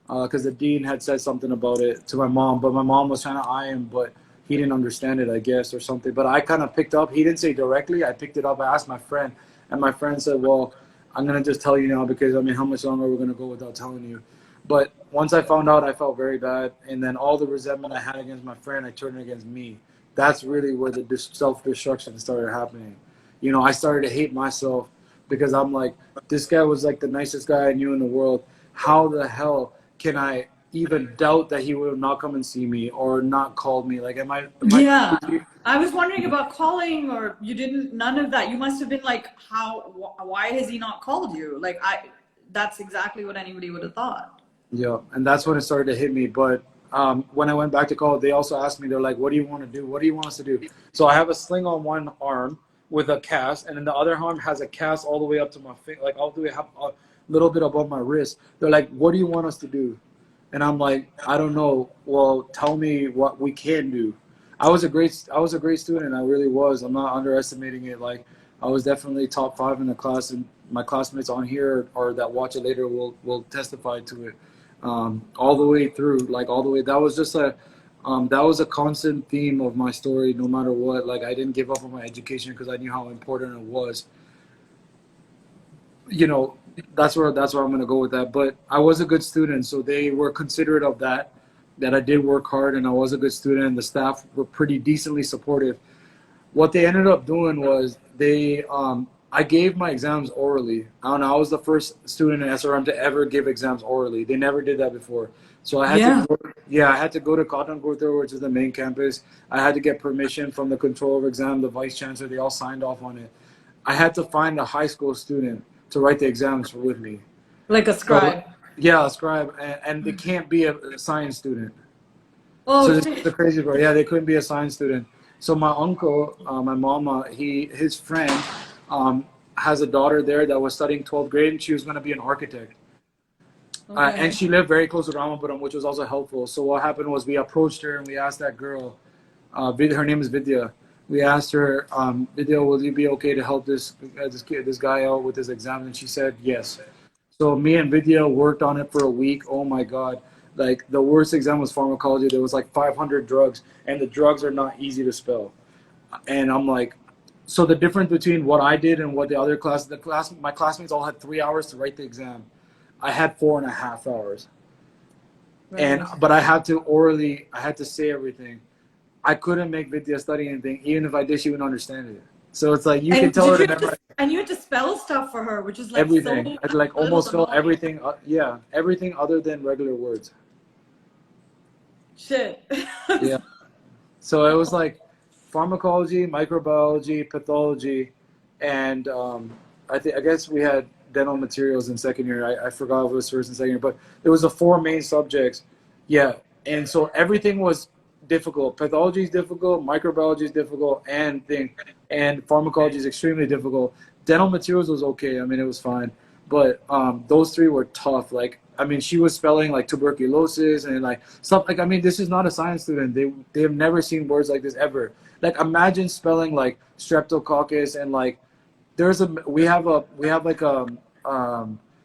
because the dean had said something about it to my mom, but my mom was trying to eye him, but he didn't understand it, I guess, or something. But I kind of picked up. He didn't say directly. I picked it up. I asked my friend, and my friend said, well, I'm going to just tell you now because, I mean, how much longer we're going to go without telling you? But once I found out, I felt very bad. And then all the resentment I had against my friend, I turned it against me. That's really where the self-destruction started happening. I started to hate myself because I'm like, this guy was like the nicest guy I knew in the world. How the hell can I even doubt that he would not come and see me or not call me? Like, am I Yeah. crazy? I was wondering about calling, or you didn't, none of that. You must have been like, why has he not called you? Like that's exactly what anybody would have thought. Yeah, and that's when it started to hit me. But when I went back to college, they also asked me, they're like, what do you want to do? What do you want us to do? So I have a sling on one arm with a cast, and then the other arm has a cast all the way up to my finger, like all the way up a little bit above my wrist. They're like, what do you want us to do? And I'm like, I don't know. Well, tell me what we can do. I was a great student. I really was. I'm not underestimating it. Like, I was definitely top 5 in the class, and my classmates on here or that watch it later will testify to it. All the way through, like all the way. That was just That was a constant theme of my story, no matter what. Like, I didn't give up on my education because I knew how important it was. You know, that's where I'm gonna go with that. But I was a good student, so they were considerate of that. That I did work hard and I was a good student. And the staff were pretty decently supportive. What they ended up doing was I gave my exams orally. I don't know, I was the first student in SRM to ever give exams orally. They never did that before. So I had Yeah. to go, yeah, I had to go to Cotton Court, which is the main campus. I had to get permission from the controller of exam, the vice chancellor. They all signed off on it. I had to find a high school student to write the exams with me. Like a So, scribe. yeah, a scribe, and they can't be a science student. Oh, So this is shit. the crazy part. Yeah, they couldn't be a science student. So my uncle, my mama, his friend, has a daughter there that was studying 12th grade, and she was going to be an architect. And Okay. she lived very close to Ramapuram, which was also helpful. So what happened was we approached her and we asked that girl, her name is Vidya. We asked her, Vidya, will you be okay to help this guy out with his exam? And she said yes. So me and Vidya worked on it for a week. Oh my God. Like, the worst exam was pharmacology. There was like 500 drugs, and the drugs are not easy to spell. And I'm like, so the difference between what I did and what my classmates all had 3 hours to write the exam. I had 4.5 hours. Right. But I had to say everything. I couldn't make Vidya study anything. Even if I did, she wouldn't understand it. So it's like, you can And tell her did to you have memorize to, and you had to spell stuff for her, which is like everything. so I'd like a little almost spell annoying. everything. Yeah, everything other than regular words. Shit. Yeah. So it was like pharmacology, microbiology, pathology, and I guess we had dental materials in second year. I forgot if it was first and second year, but it was the four main subjects. Yeah, and so everything was difficult. Pathology is difficult, microbiology is difficult, and pharmacology is extremely difficult. Dental materials was okay. I mean, it was fine, but those three were tough. Like, I mean, she was spelling like tuberculosis and like stuff. Like, I mean, this is not a science student. They have never seen words like this ever. Like, imagine spelling like streptococcus and like we have like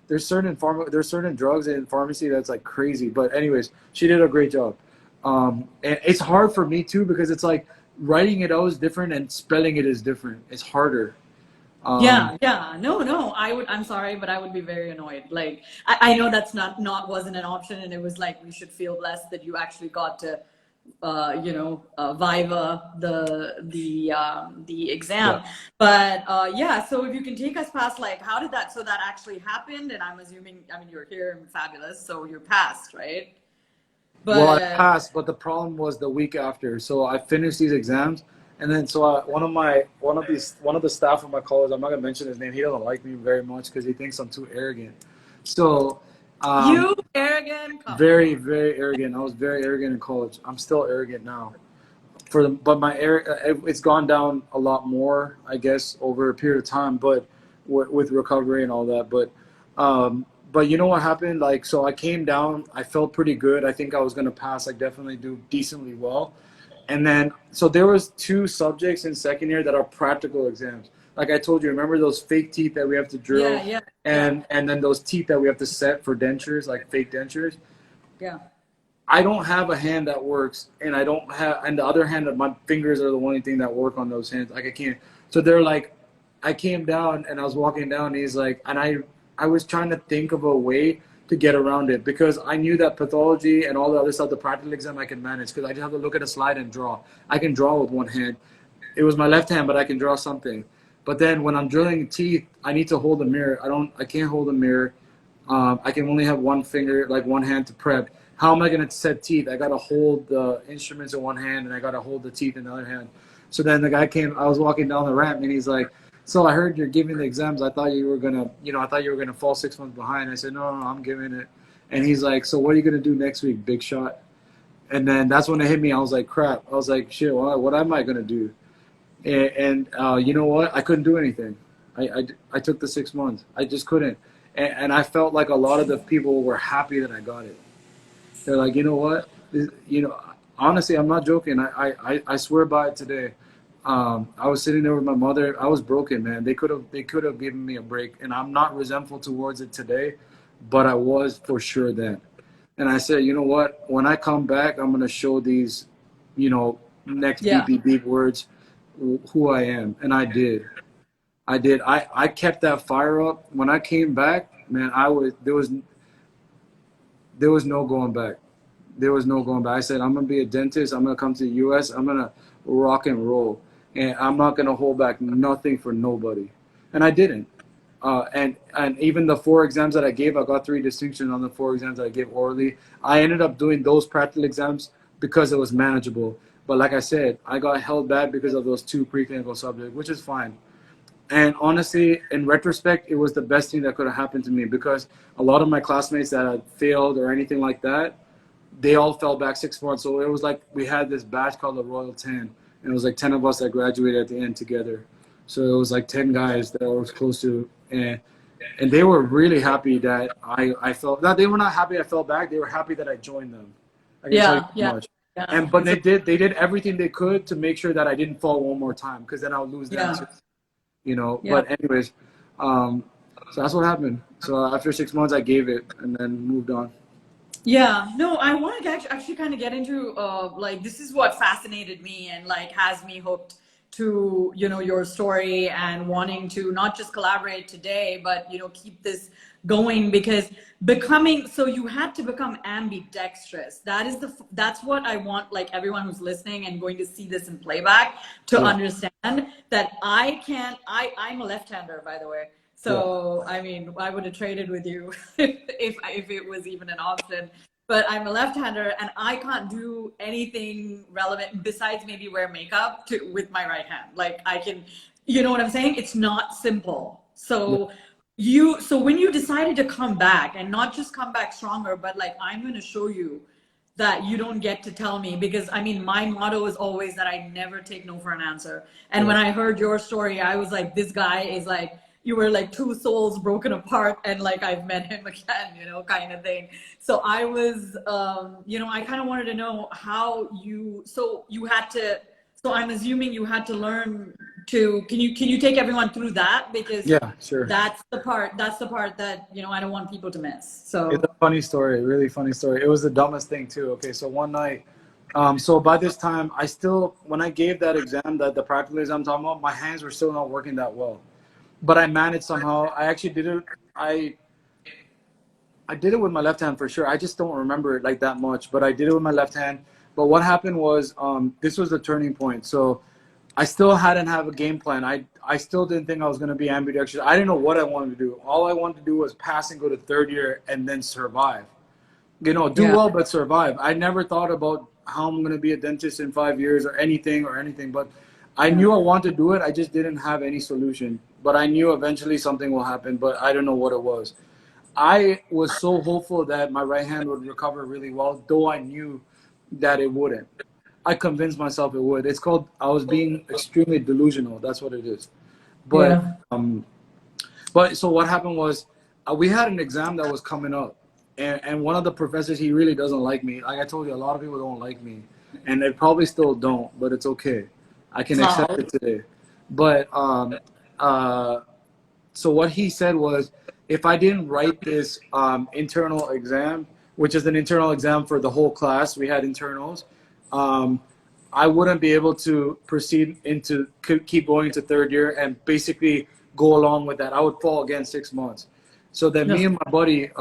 there's certain drugs in pharmacy that's like crazy. But anyways, she did a great job. And it's hard for me too because it's like writing it out is different and spelling it is different. It's harder. Um, Yeah. No. I'm sorry, but I would be very annoyed. Like, I know that's not wasn't an option, and it was like we should feel blessed that you actually got to, viva the yeah. exam. But yeah, so if you can take us past, like, how did that? So that actually happened, and I'm assuming, I mean, you're here and fabulous, so you're passed, right? Well, I But passed, but the problem was the week after. So I finished these exams, and then one of the staff of my college, I'm not gonna mention his name. He doesn't like me very much because he thinks I'm too arrogant. So, you arrogant, come on. very very arrogant. I was very arrogant in college. I'm still arrogant now. But it's gone down a lot more, I guess, over a period of time. But with recovery and all that, but you know what happened? Like, so I came down. I felt pretty good. I think I was gonna pass. I definitely do decently well. And then, so there was two subjects in second year that are practical exams. Like I told you, remember those fake teeth that we have to drill, Yeah, and then those teeth that we have to set for dentures, like fake dentures. yeah. I don't have a hand that works, and I don't have, and the other hand, my fingers are the only thing that work on those hands. Like, I can't. So they're like, I came down and I was walking down. And he's like, and I was trying to think of a way to get around it because I knew that pathology and all the other stuff, the practical exam, I can manage because I just have to look at a slide and draw. I can draw with one hand. It was my left hand, but I can draw something. But then when I'm drilling teeth, I need to hold a mirror. I can't hold a mirror. I can only have one finger, like one hand to prep. How am I going to set teeth? I got to hold the instruments in one hand and I got to hold the teeth in the other hand. So then the guy came, I was walking down the ramp and he's like, so I heard you're giving the exams. I thought you were going to, I thought you were going to fall 6 months behind. I said, no, I'm giving it. And he's like, so what are you going to do next week, big shot? And then that's when it hit me. I was like, crap. I was like, shit, what am I going to do? And you know what? I couldn't do anything. I took the 6 months. I just couldn't. And I felt like a lot of the people were happy that I got it. They're like, you know what? Honestly, I'm not joking. I swear by it today. I was sitting there with my mother. I was broken, man. They could have given me a break, and I'm not resentful towards it today, but I was for sure then. And I said, you know what? When I come back, I'm gonna show these next beep Yeah. beep beep words, who I am, and I did. I did. I kept that fire up. When I came back, man, there was no going back. There was no going back. I said, I'm gonna be a dentist. I'm gonna come to the U.S. I'm gonna rock and roll, and I'm not gonna hold back nothing for nobody. And I didn't. And even the 4 exams that I gave, I got 3 distinctions on the 4 exams that I gave orally. I ended up doing those practical exams because it was manageable. But like I said, I got held back because of those 2 preclinical subjects, which is fine. And honestly, in retrospect, it was the best thing that could have happened to me, because a lot of my classmates that had failed or anything like that, they all fell back 6 months. So it was like we had this batch called the Royal 10, and it was like 10 of us that graduated at the end together. So it was like 10 guys that I was close to, and they were really happy that I felt. That they were not happy I fell back. They were happy that I joined them. I can tell you Yeah. that Yeah. much. Yeah. But they did everything they could to make sure that I didn't fall one more time, because then I'll lose them Yeah. too. Yeah. But anyways, so that's what happened. So after 6 months, I gave it and then moved on. Yeah, no, I want to actually kind of get into like this is what fascinated me and like has me hooked to your story and wanting to not just collaborate today but keep this going, because becoming, so you had to become ambidextrous. That's what I want, like everyone who's listening and going to see this in playback to Yeah, understand that I'm a left-hander, by the way. yeah, So, I mean, I would have traded with you if it was even an option. But I'm a left-hander and I can't do anything relevant besides maybe wear makeup with my right hand. Like I can, you know what I'm saying? It's not simple. yeah, So when you decided to come back, and not just come back stronger, but like I'm going to show you that you don't get to tell me, because I mean my motto is always that I never take no for an answer. And yeah, when I heard your story, I was like, this guy is like, you were like two souls broken apart and like I've met him again, kind of thing. So I was I kind of wanted to know how you had to, so I'm assuming you had to learn to, can you take everyone through that, because yeah, sure. that's the part that I don't want people to miss. It's So a funny story, really funny story. It was the dumbest thing too. Okay, so one night, so by this time, when I gave that exam, the practical exam I'm talking about, my hands were still not working that well. But I managed somehow. I actually did it. I did it with my left hand for sure. I just don't remember it like that much, but I did it with my left hand. But what happened was, this was the turning point. So I still hadn't have a game plan. I still didn't think I was going to be ambidextrous. I didn't know what I wanted to do. All I wanted to do was pass and go to third year and then survive. Do yeah, well but survive. I never thought about how I'm going to be a dentist in 5 years or anything. But I yeah, knew I wanted to do it. I just didn't have any solution. But I knew eventually something will happen, but I don't know what it was. I was so hopeful that my right hand would recover really well, though I knew that it wouldn't. I convinced myself it would. It's called, I was being extremely delusional. That's what it is. But yeah. so what happened was, we had an exam that was coming up, and one of the professors, he really doesn't like me. Like I told you, a lot of people don't like me, and they probably still don't, but it's okay. I can accept Oh, it today. But so what he said was, if I didn't write this internal exam, which is an internal exam for the whole class, we had internals, um, I wouldn't be able to proceed keep going into third year and basically go along with that. I would fall again 6 months. So then me yeah. and my buddy,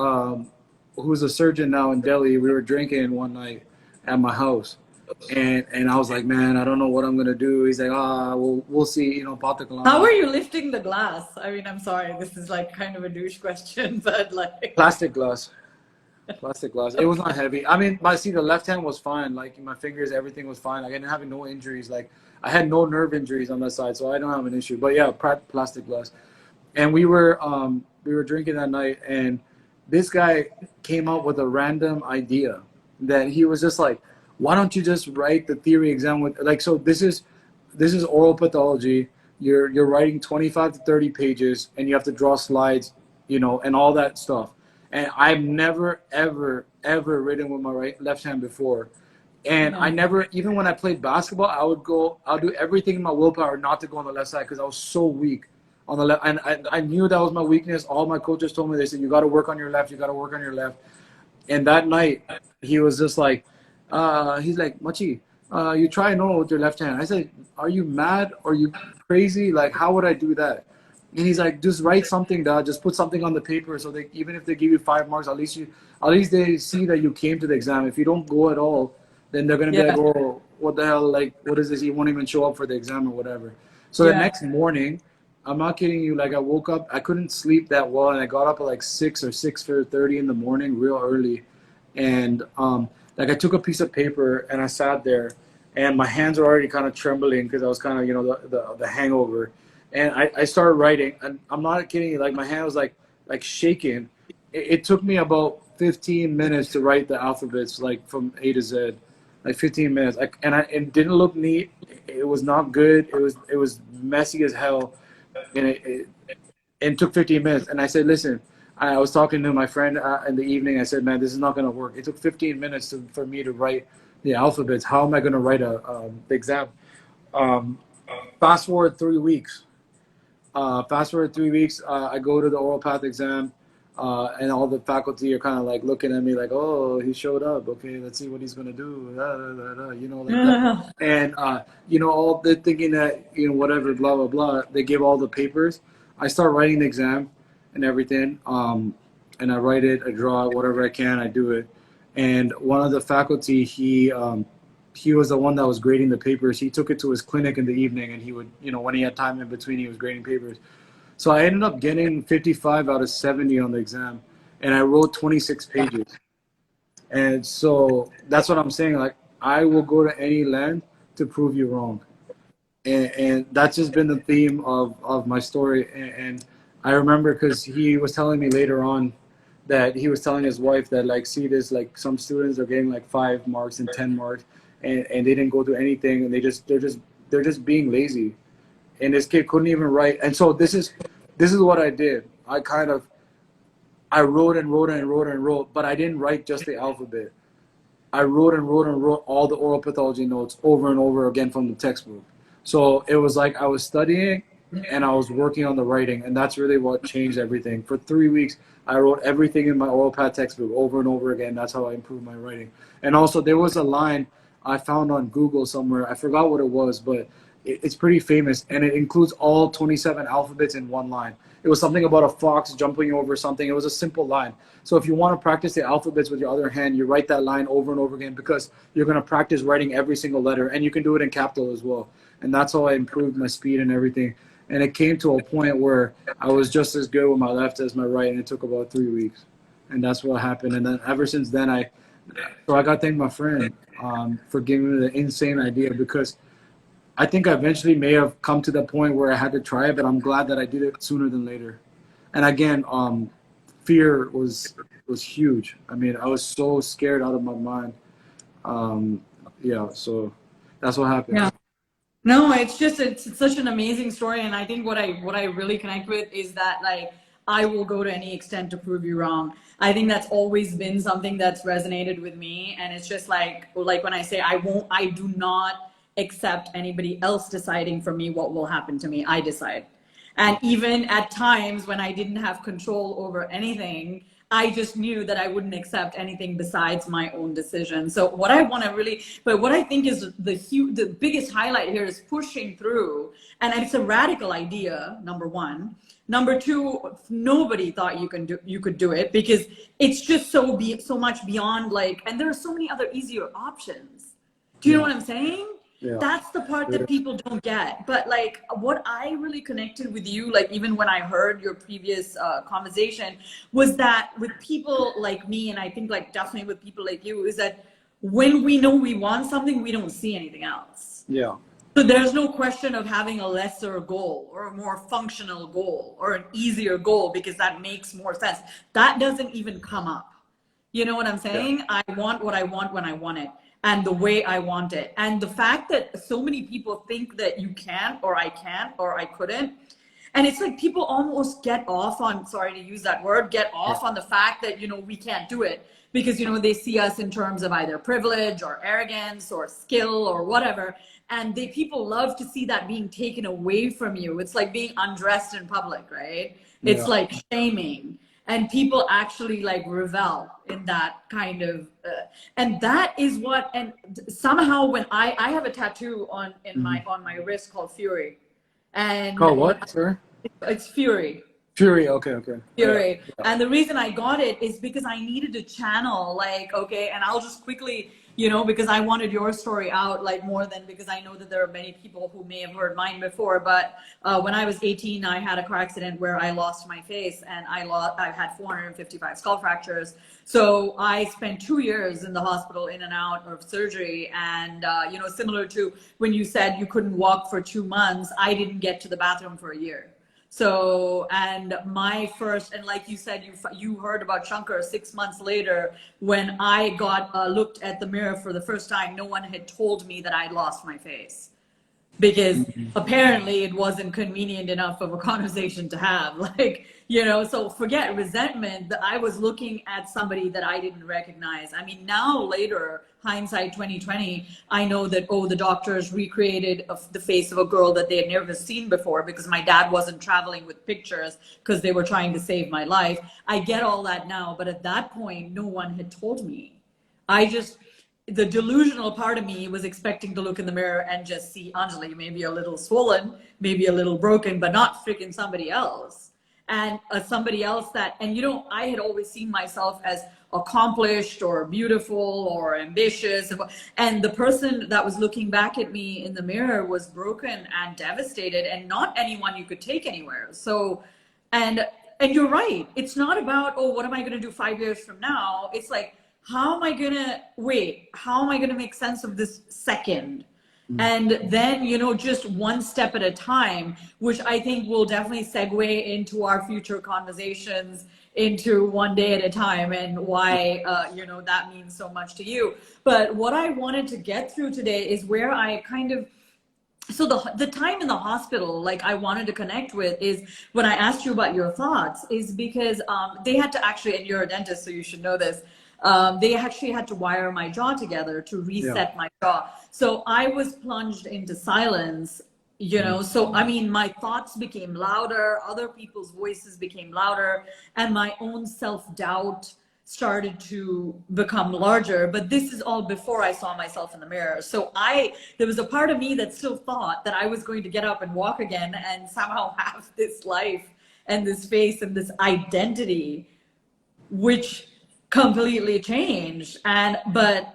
who's a surgeon now in Delhi, we were drinking one night at my house. And I was like, man, I don't know what I'm gonna do. He's like, we'll see, How Patakalana. are you lifting the glass? I mean, I'm sorry, this is like kind of a douche question, but like, Plastic glass. Plastic glass. It was not heavy. I mean, see, the left hand was fine. Like my fingers, everything was fine. Like, I didn't have no injuries. Like I had no nerve injuries on that side, so I don't have an issue. But yeah, plastic glass. And we were drinking that night, and this guy came up with a random idea that he was just like, why don't you just write the theory exam with, like, so this is oral pathology. You're writing 25 to 30 pages, and you have to draw slides, and all that stuff. And I've never ever written with my left hand before. And I yeah, never, even when I played basketball, I'll do everything in my willpower not to go on the left side, because I was so weak on the left. And I knew that was my weakness. All my coaches told me, they said, you got to work on your left. You got to work on your left. And that night, he was just like, he's like, Machi, you try normal with your left hand. I said, are you mad? Are you crazy? Like, how would I do that? And he's like, just write something down. Just put something on the paper, so they, even if they give you 5 marks, at least they see that you came to the exam. If you don't go at all, then they're gonna be like, Yeah. oh, what the hell? Like, what is this? He won't even show up for the exam or whatever. So the Yeah. next morning, I'm not kidding you. Like, I woke up, I couldn't sleep that well, and I got up at like 6 or 6:30 in the morning, real early, and like I took a piece of paper and I sat there, and my hands were already kind of trembling because I was kind of, you know, the hangover, and I started writing, and I'm not kidding you, like my hand was like shaking. It took me about 15 minutes to write the alphabets, like from A to Z, like 15 minutes. It didn't look neat. It was not good. It was messy as hell, and it took 15 minutes. And I said, listen, I was talking to my friend in the evening. I said, man, this is not going to work. It took 15 minutes for me to write the alphabets. How am I going to write the exam? Um, fast forward 3 weeks. I go to the oral path exam, and all the faculty are kind of like looking at me like, oh, he showed up. Okay, let's see what he's going to do. Da, da, da, da, you know, like that. And, you know, all the thinking that, you know, whatever, blah, blah, blah. They give all the papers. I start writing the exam and everything. And I write it, I draw it, whatever I can, I do it. And one of the faculty, he was the one that was grading the papers. He took it to his clinic in the evening, and he would, you know, when he had time in between, he was grading papers. So I ended up getting 55 out of 70 on the exam, and I wrote 26 pages. And so that's what I'm saying. Like, I will go to any land to prove you wrong. And that's just been the theme of my story. And I remember because he was telling me later on that he was telling his wife that, like, see this, like, some students are getting like 5 marks and 10 marks, and they didn't go through anything, and they're just being lazy. And this kid couldn't even write. And so this is what I did. I wrote and wrote and wrote and wrote, but I didn't write just the alphabet. I wrote and wrote and wrote all the oral pathology notes over and over again from the textbook. So it was like I was studying and I was working on the writing, and that's really what changed everything. For 3 weeks, I wrote everything in my oral path textbook over and over again. That's how I improved my writing. And also, there was a line I found on Google somewhere. I forgot what it was, but it's pretty famous, and it includes all 27 alphabets in one line. It was something about a fox jumping over something. It was a simple line. So if you want to practice the alphabets with your other hand, you write that line over and over again, because you're going to practice writing every single letter, and you can do it in capital as well. And that's how I improved my speed and everything. And it came to a point where I was just as good with my left as my right, and it took about 3 weeks. And that's what happened. And then ever since then, I got to thank my friend for giving me the insane idea, because I think I eventually may have come to the point where I had to try it, but I'm glad that I did it sooner than later. And again, fear was huge. I mean, I was so scared out of my mind. Yeah, so that's what happened. Yeah. No, it's such an amazing story, and I think what I really connect with is that, like, I will go to any extent to prove you wrong. I think that's always been something that's resonated with me, and it's just like when I say I do not accept anybody else deciding for me what will happen to me. I decide. And even at times when I didn't have control over anything, I just knew that I wouldn't accept anything besides my own decision. So what I want to really, but what I think is the biggest highlight here is pushing through. And it's a radical idea, number one. Number two, nobody thought you could do it, because it's just so much beyond, like, and there are so many other easier options. Do you know what I'm saying? Yeah. That's the part that people don't get. But, like, what I really connected with you, like, even when I heard your previous conversation, was that with people like me, and I think, like, definitely with people like you, is that when we know we want something, we don't see anything else. Yeah. So there's no question of having a lesser goal or a more functional goal or an easier goal, because that makes more sense. That doesn't even come up. You know what I'm saying? Yeah. I want what I want when I want it, and the way I want it. And the fact that so many people think that you can't, or I can't, or I couldn't. And it's like people almost get off on, sorry to use that word, get off on the fact that, you know, we can't do it, because, you know, they see us in terms of either privilege or arrogance or skill or whatever. And people love to see that being taken away from you. It's like being undressed in public, right? It's like shaming. and people actually like revel in that kind of and that is what, and somehow when I have a tattoo on my wrist called Fury, and Oh, what, sir? it's Fury. Fury. Okay. Okay. Fury. Yeah. And the reason I got it is because I needed to channel, like, okay, and I'll just quickly, because I wanted your story out, like, more than, because I know that there are many people who may have heard mine before, but when I was 18, I had a car accident where I lost my face, and I had 455 skull fractures. So I spent 2 years in the hospital, in and out of surgery. And, similar to when you said you couldn't walk for 2 months, I didn't get to the bathroom for a year. So, and my first, and like you said, you heard about Shankar 6 months later, when I got looked at the mirror for the first time, no one had told me that I'd lost my face, because apparently it wasn't convenient enough of a conversation to have, like, so forget resentment, that I was looking at somebody that I didn't recognize. I mean, now later, hindsight 2020, I know that, the doctors recreated the face of a girl that they had never seen before, because my dad wasn't traveling with pictures because they were trying to save my life. I get all that now, but at that point, no one had told me. The delusional part of me was expecting to look in the mirror and just see Anjali, maybe a little swollen, maybe a little broken, but not freaking somebody else. And somebody else that, and I had always seen myself as accomplished or beautiful or ambitious. And the person that was looking back at me in the mirror was broken and devastated, and not anyone you could take anywhere. So, and you're right. It's not about, what am I going to do 5 years from now? It's like, how am I going to make sense of this second? And then, just one step at a time, which I think will definitely segue into our future conversations, into one day at a time, and why, that means so much to you. But what I wanted to get through today is where I kind of, so the time in the hospital, like, I wanted to connect with is when I asked you about your thoughts, is because they had to actually, and you're a dentist, so you should know this, they actually had to wire my jaw together to reset my jaw. So I was plunged into silence, so I mean, my thoughts became louder, other people's voices became louder, and my own self-doubt started to become larger. But this is all before I saw myself in the mirror. So there was a part of me that still thought that I was going to get up and walk again and somehow have this life and this face and this identity, which completely changed. But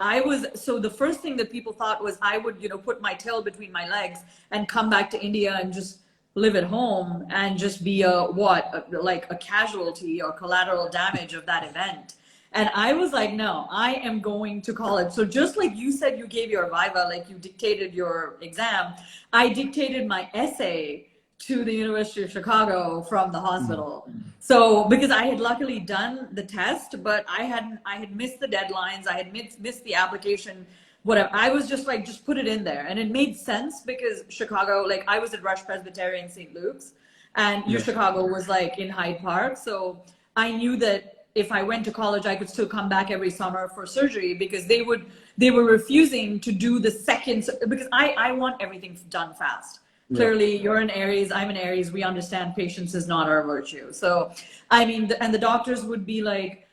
so the first thing that people thought was I would, put my tail between my legs and come back to India and just live at home and just be like a casualty or collateral damage of that event. And I was like, no, I am going to college. So just like you said, you gave your viva, like you dictated your exam, I dictated my essay to the University of Chicago from the hospital. So because I had luckily done the test, but I had missed the deadlines, I had missed the application, whatever. I was just like, just put it in there. And it made sense because Chicago, like, I was at Rush Presbyterian St. Luke's, and Chicago was like in Hyde Park. So I knew that if I went to college, I could still come back every summer for surgery, because they were refusing to do the second, because I want everything done fast. Clearly, you're an Aries, I'm an Aries. We understand patience is not our virtue. So, I mean, and the doctors would be like,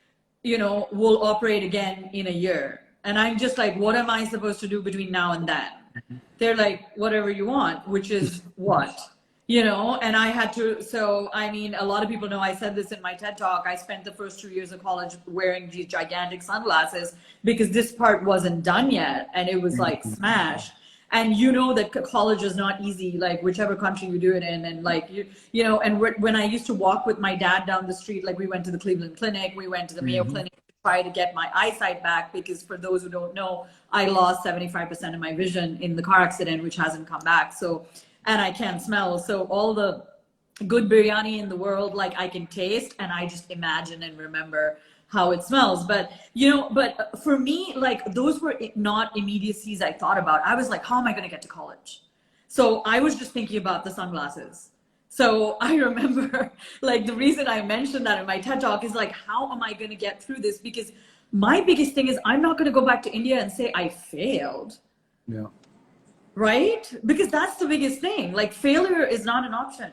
we'll operate again in a year. And I'm just like, what am I supposed to do between now and then? They're like, whatever you want, which is what? And I had to, so, I mean, a lot of people know I said this in my TED Talk. I spent the first 2 years of college wearing these gigantic sunglasses because this part wasn't done yet. And it was like smash. And that college is not easy, like whichever country you do it in. And like, and when I used to walk with my dad down the street, like we went to the Cleveland Clinic, we went to the Mayo Clinic to try to get my eyesight back, because for those who don't know, I lost 75% of my vision in the car accident, which hasn't come back. So, and I can't smell. So all the good biryani in the world, like I can taste, and I just imagine and remember how it smells. But but for me, like, those were not immediacies I thought about. I was like, how am I going to get to college? So I was just thinking about the sunglasses. So I remember, like, the reason I mentioned that in my TED Talk is like, how am I going to get through this? Because my biggest thing is I'm not going to go back to India and say I failed. Right? Because that's the biggest thing. Like, failure is not an option.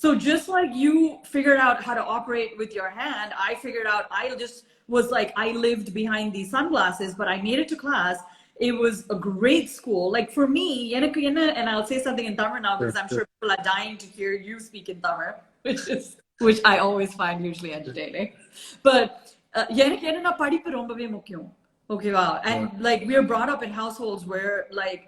So just like you figured out how to operate with your hand, I figured out, I just was like, I lived behind these sunglasses, but I made it to class. It was a great school. Like for me, and I'll say something in Tamil now because I'm sure people are dying to hear you speak in Tamil, which I always find hugely entertaining. But எனக்கு என்னன்னா படிப்பு ரொம்பவே முக்கியம். Okay, wow. And like we are brought up in households where like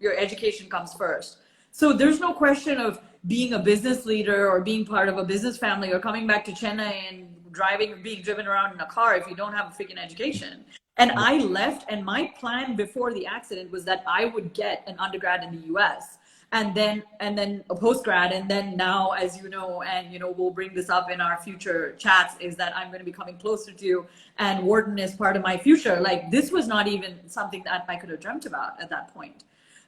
your education comes first. So there's no question of being a business leader or being part of a business family or coming back to Chennai and driving or being driven around in a car if you don't have a freaking education. And I left, and my plan before the accident was that I would get an undergrad in the US and then a postgrad, and then now, as you know, and you know, we'll bring this up in our future chats, is that I'm going to be coming closer to you, and Wharton is part of my future. Like this was not even something that I could have dreamt about at that point.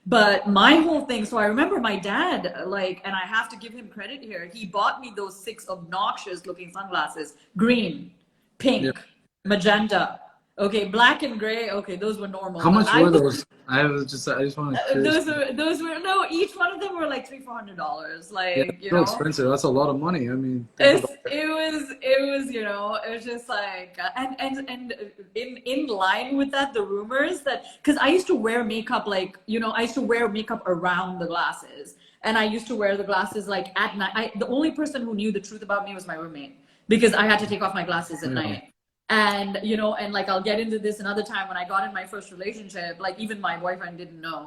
But my whole thing, so I remember my dad, like, and I have to give him credit here, he bought me those 6 obnoxious looking sunglasses: green, pink, magenta. Okay, black and gray. Okay, those were normal. How much were those? I just want to. Those were no. Each one of them were like $300-400. Like you so know, expensive. That's a lot of money. I mean, it was you know, it was just like and in line with that, the rumors that, because I used to wear makeup, like you know, I used to wear makeup around the glasses, and I used to wear the glasses like at night. The only person who knew the truth about me was my roommate, because I had to take off my glasses at night. And you know, and like I'll get into this another time. When I got in my first relationship, like even my boyfriend didn't know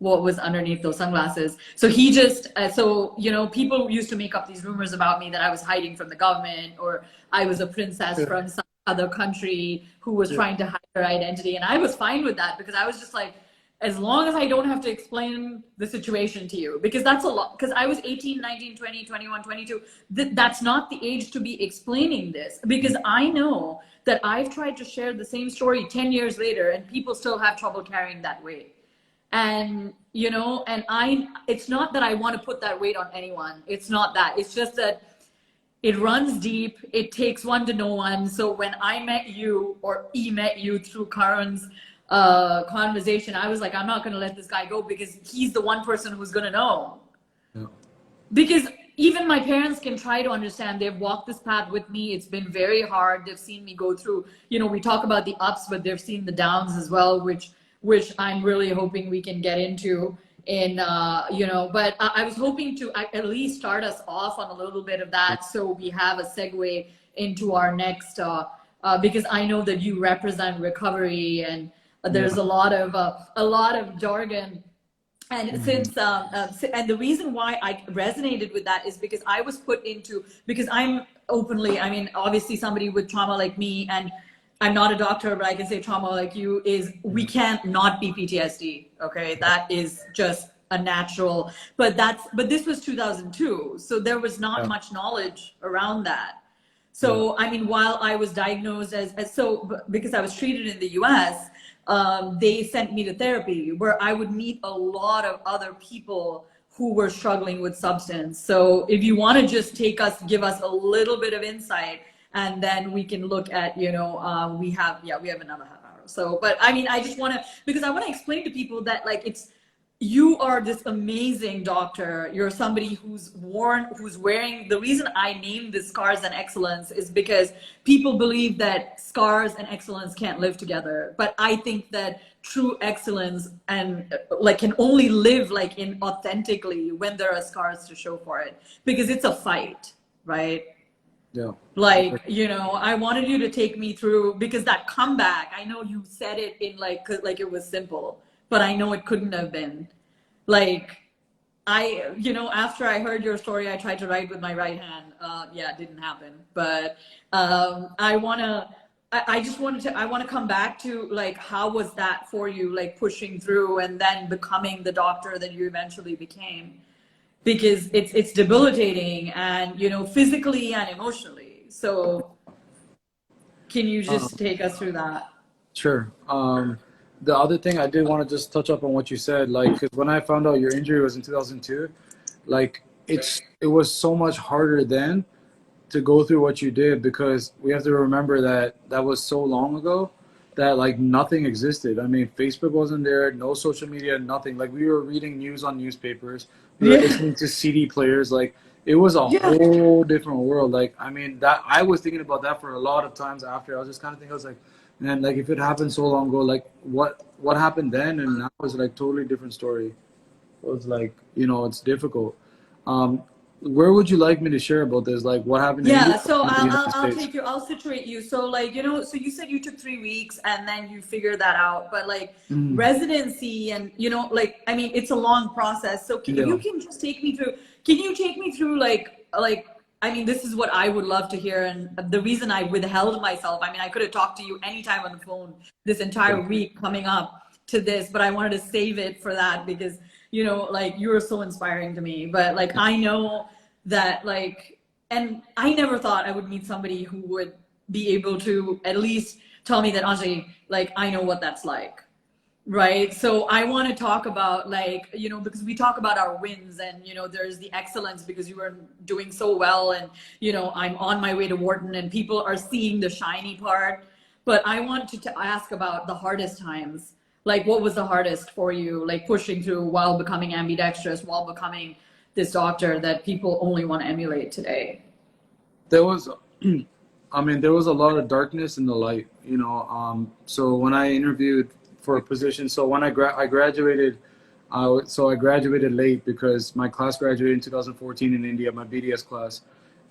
what was underneath those sunglasses. So he just so you know, people used to make up these rumors about me that I was hiding from the government, or I was a princess from some other country who was trying to hide her identity. And I was fine with that, because I was just like, as long as I don't have to explain the situation to you, because that's a lot, because I was 18, 19, 20, 21, 22. That's not the age to be explaining this, because I know that I've tried to share the same story 10 years later and people still have trouble carrying that weight. And you know, and it's not that I want to put that weight on anyone. It's not that. It's just that it runs deep. It takes one to know one. So when I met you, or he met you through Karan's conversation, I was like, I'm not going to let this guy go, because he's the one person who's going to know. Because even my parents can try to understand. They've walked this path with me. It's been very hard. They've seen me go through, you know, we talk about the ups, but they've seen the downs as well, which I'm really hoping we can get into in you know. But I was hoping to at least start us off on a little bit of that, so we have a segue into our next because I know that you represent recovery, and there's a lot of jargon. And since and the reason why I resonated with that is because I was put into, because I'm openly, I mean, obviously somebody with trauma like me, and I'm not a doctor, but I can say trauma like you is, we can't not be PTSD. Okay, that is just a natural. But this was 2002, so there was not much knowledge around that. So I mean, while I was diagnosed as so, because I was treated in the US, they sent me to therapy, where I would meet a lot of other people who were struggling with substance. So if you want to just give us a little bit of insight, and then we can look at, you know, we have another half hour. So, but I mean, I just want to, because I want to explain to people that, like, you are this amazing doctor. You're somebody who's wearing, the reason I named this Scars and Excellence is because people believe that scars and excellence can't live together. But I think that true excellence and like can only live like in authentically when there are scars to show for it, because it's a fight, right? Yeah. Like, you know, I wanted you to take me through, because that comeback, I know you said it in like it was simple, but I know it couldn't have been. Like, you know, after I heard your story, I tried to write with my right hand. It didn't happen. But I want to come back to, like, how was that for you, like pushing through and then becoming the doctor that you eventually became? Because it's debilitating, and, you know, physically and emotionally. So can you just take us through that? Sure. The other thing I did want to just touch up on what you said, like, because when I found out your injury was in 2002, like, it was so much harder then to go through what you did, because we have to remember that was so long ago that, like, nothing existed. I mean, Facebook wasn't there, no social media, nothing. Like, we were reading news on newspapers, we were listening to CD players. Like, it was a Yeah. whole different world. Like, I mean, that I was thinking about that for a lot of times after. I was just kind of thinking, I was like, man, like if it happened so long ago, like what happened then and now is like totally different story. It was like, it's difficult. Um, where would you like me to share about this? Like what happened in India Yeah, or so in the United I'll States? take you. I'll situate you. So like so you said you took 3 weeks and then you figured that out. But like Mm, residency and like I mean it's a long process. So yeah. you can just take me through. Can you take me through like I mean this is what I would love to hear and the reason I withheld myself. I mean I could have talked to you anytime on the phone this entire Yeah. week coming up to this, but I wanted to save it for that because like you are so inspiring to me. But like I know that like and I never thought I would meet somebody who would be able to at least tell me that Anjali, like I know what that's like. Right. So I want to talk about like, because we talk about our wins and, there's the excellence because you were doing so well and, I'm on my way to Wharton and people are seeing the shiny part. But I want to ask about the hardest times. Like what was the hardest for you, like pushing through while becoming ambidextrous, while becoming this doctor that people only want to emulate today? There was, I mean, there was a lot of darkness in the light, So when I interviewed for a position, so when I graduated, so I graduated late because my class graduated in 2014 in India, my BDS class,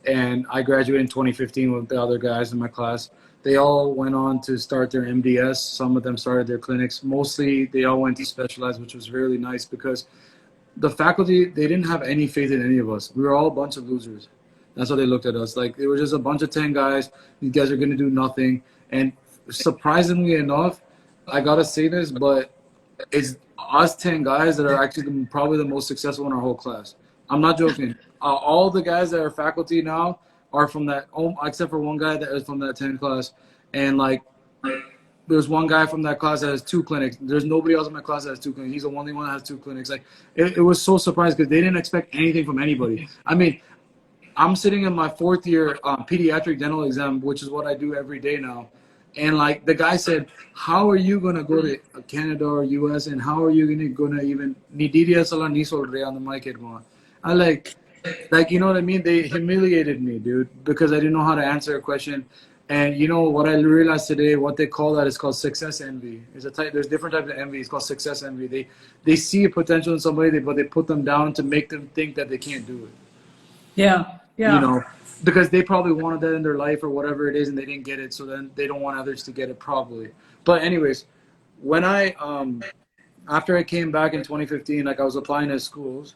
and I graduated in 2015 with the other guys in my class. They all went on to start their MDS. Some of them started their clinics. Mostly, they all went to specialize, which was really nice because the faculty, they didn't have any faith in any of us. We were all a bunch of losers. That's how they looked at us. Like it was just a bunch of 10 guys. These guys are gonna do nothing. And surprisingly enough, I gotta say this, but it's us 10 guys that are actually probably the most successful in our whole class. I'm not joking. All the guys that are faculty now are from that, except for one guy that is from that 10 class. And like there's one guy from that class that has 2 clinics. There's nobody else in my class that has 2 clinics. He's the only one that has 2 clinics. Like it was so surprised because they didn't expect anything from anybody. I mean, I'm sitting in my 4th year pediatric dental exam, which is what I do every day now. And like the guy said, how are you gonna go to Canada or US, and how are you gonna even ni diría sala ni sol re on the mic mo? I like you know what I mean? They humiliated me, dude, because I didn't know how to answer a question. And you know what I realized today? What they call that is called success envy. There's different types of envy. It's called success envy. They see a potential in somebody, but they put them down to make them think that they can't do it. Yeah. You Yeah. know, because they probably wanted that in their life or whatever it is, and they didn't get it. So then they don't want others to get it probably. But anyways, when I after I came back in 2015, like I was applying to schools,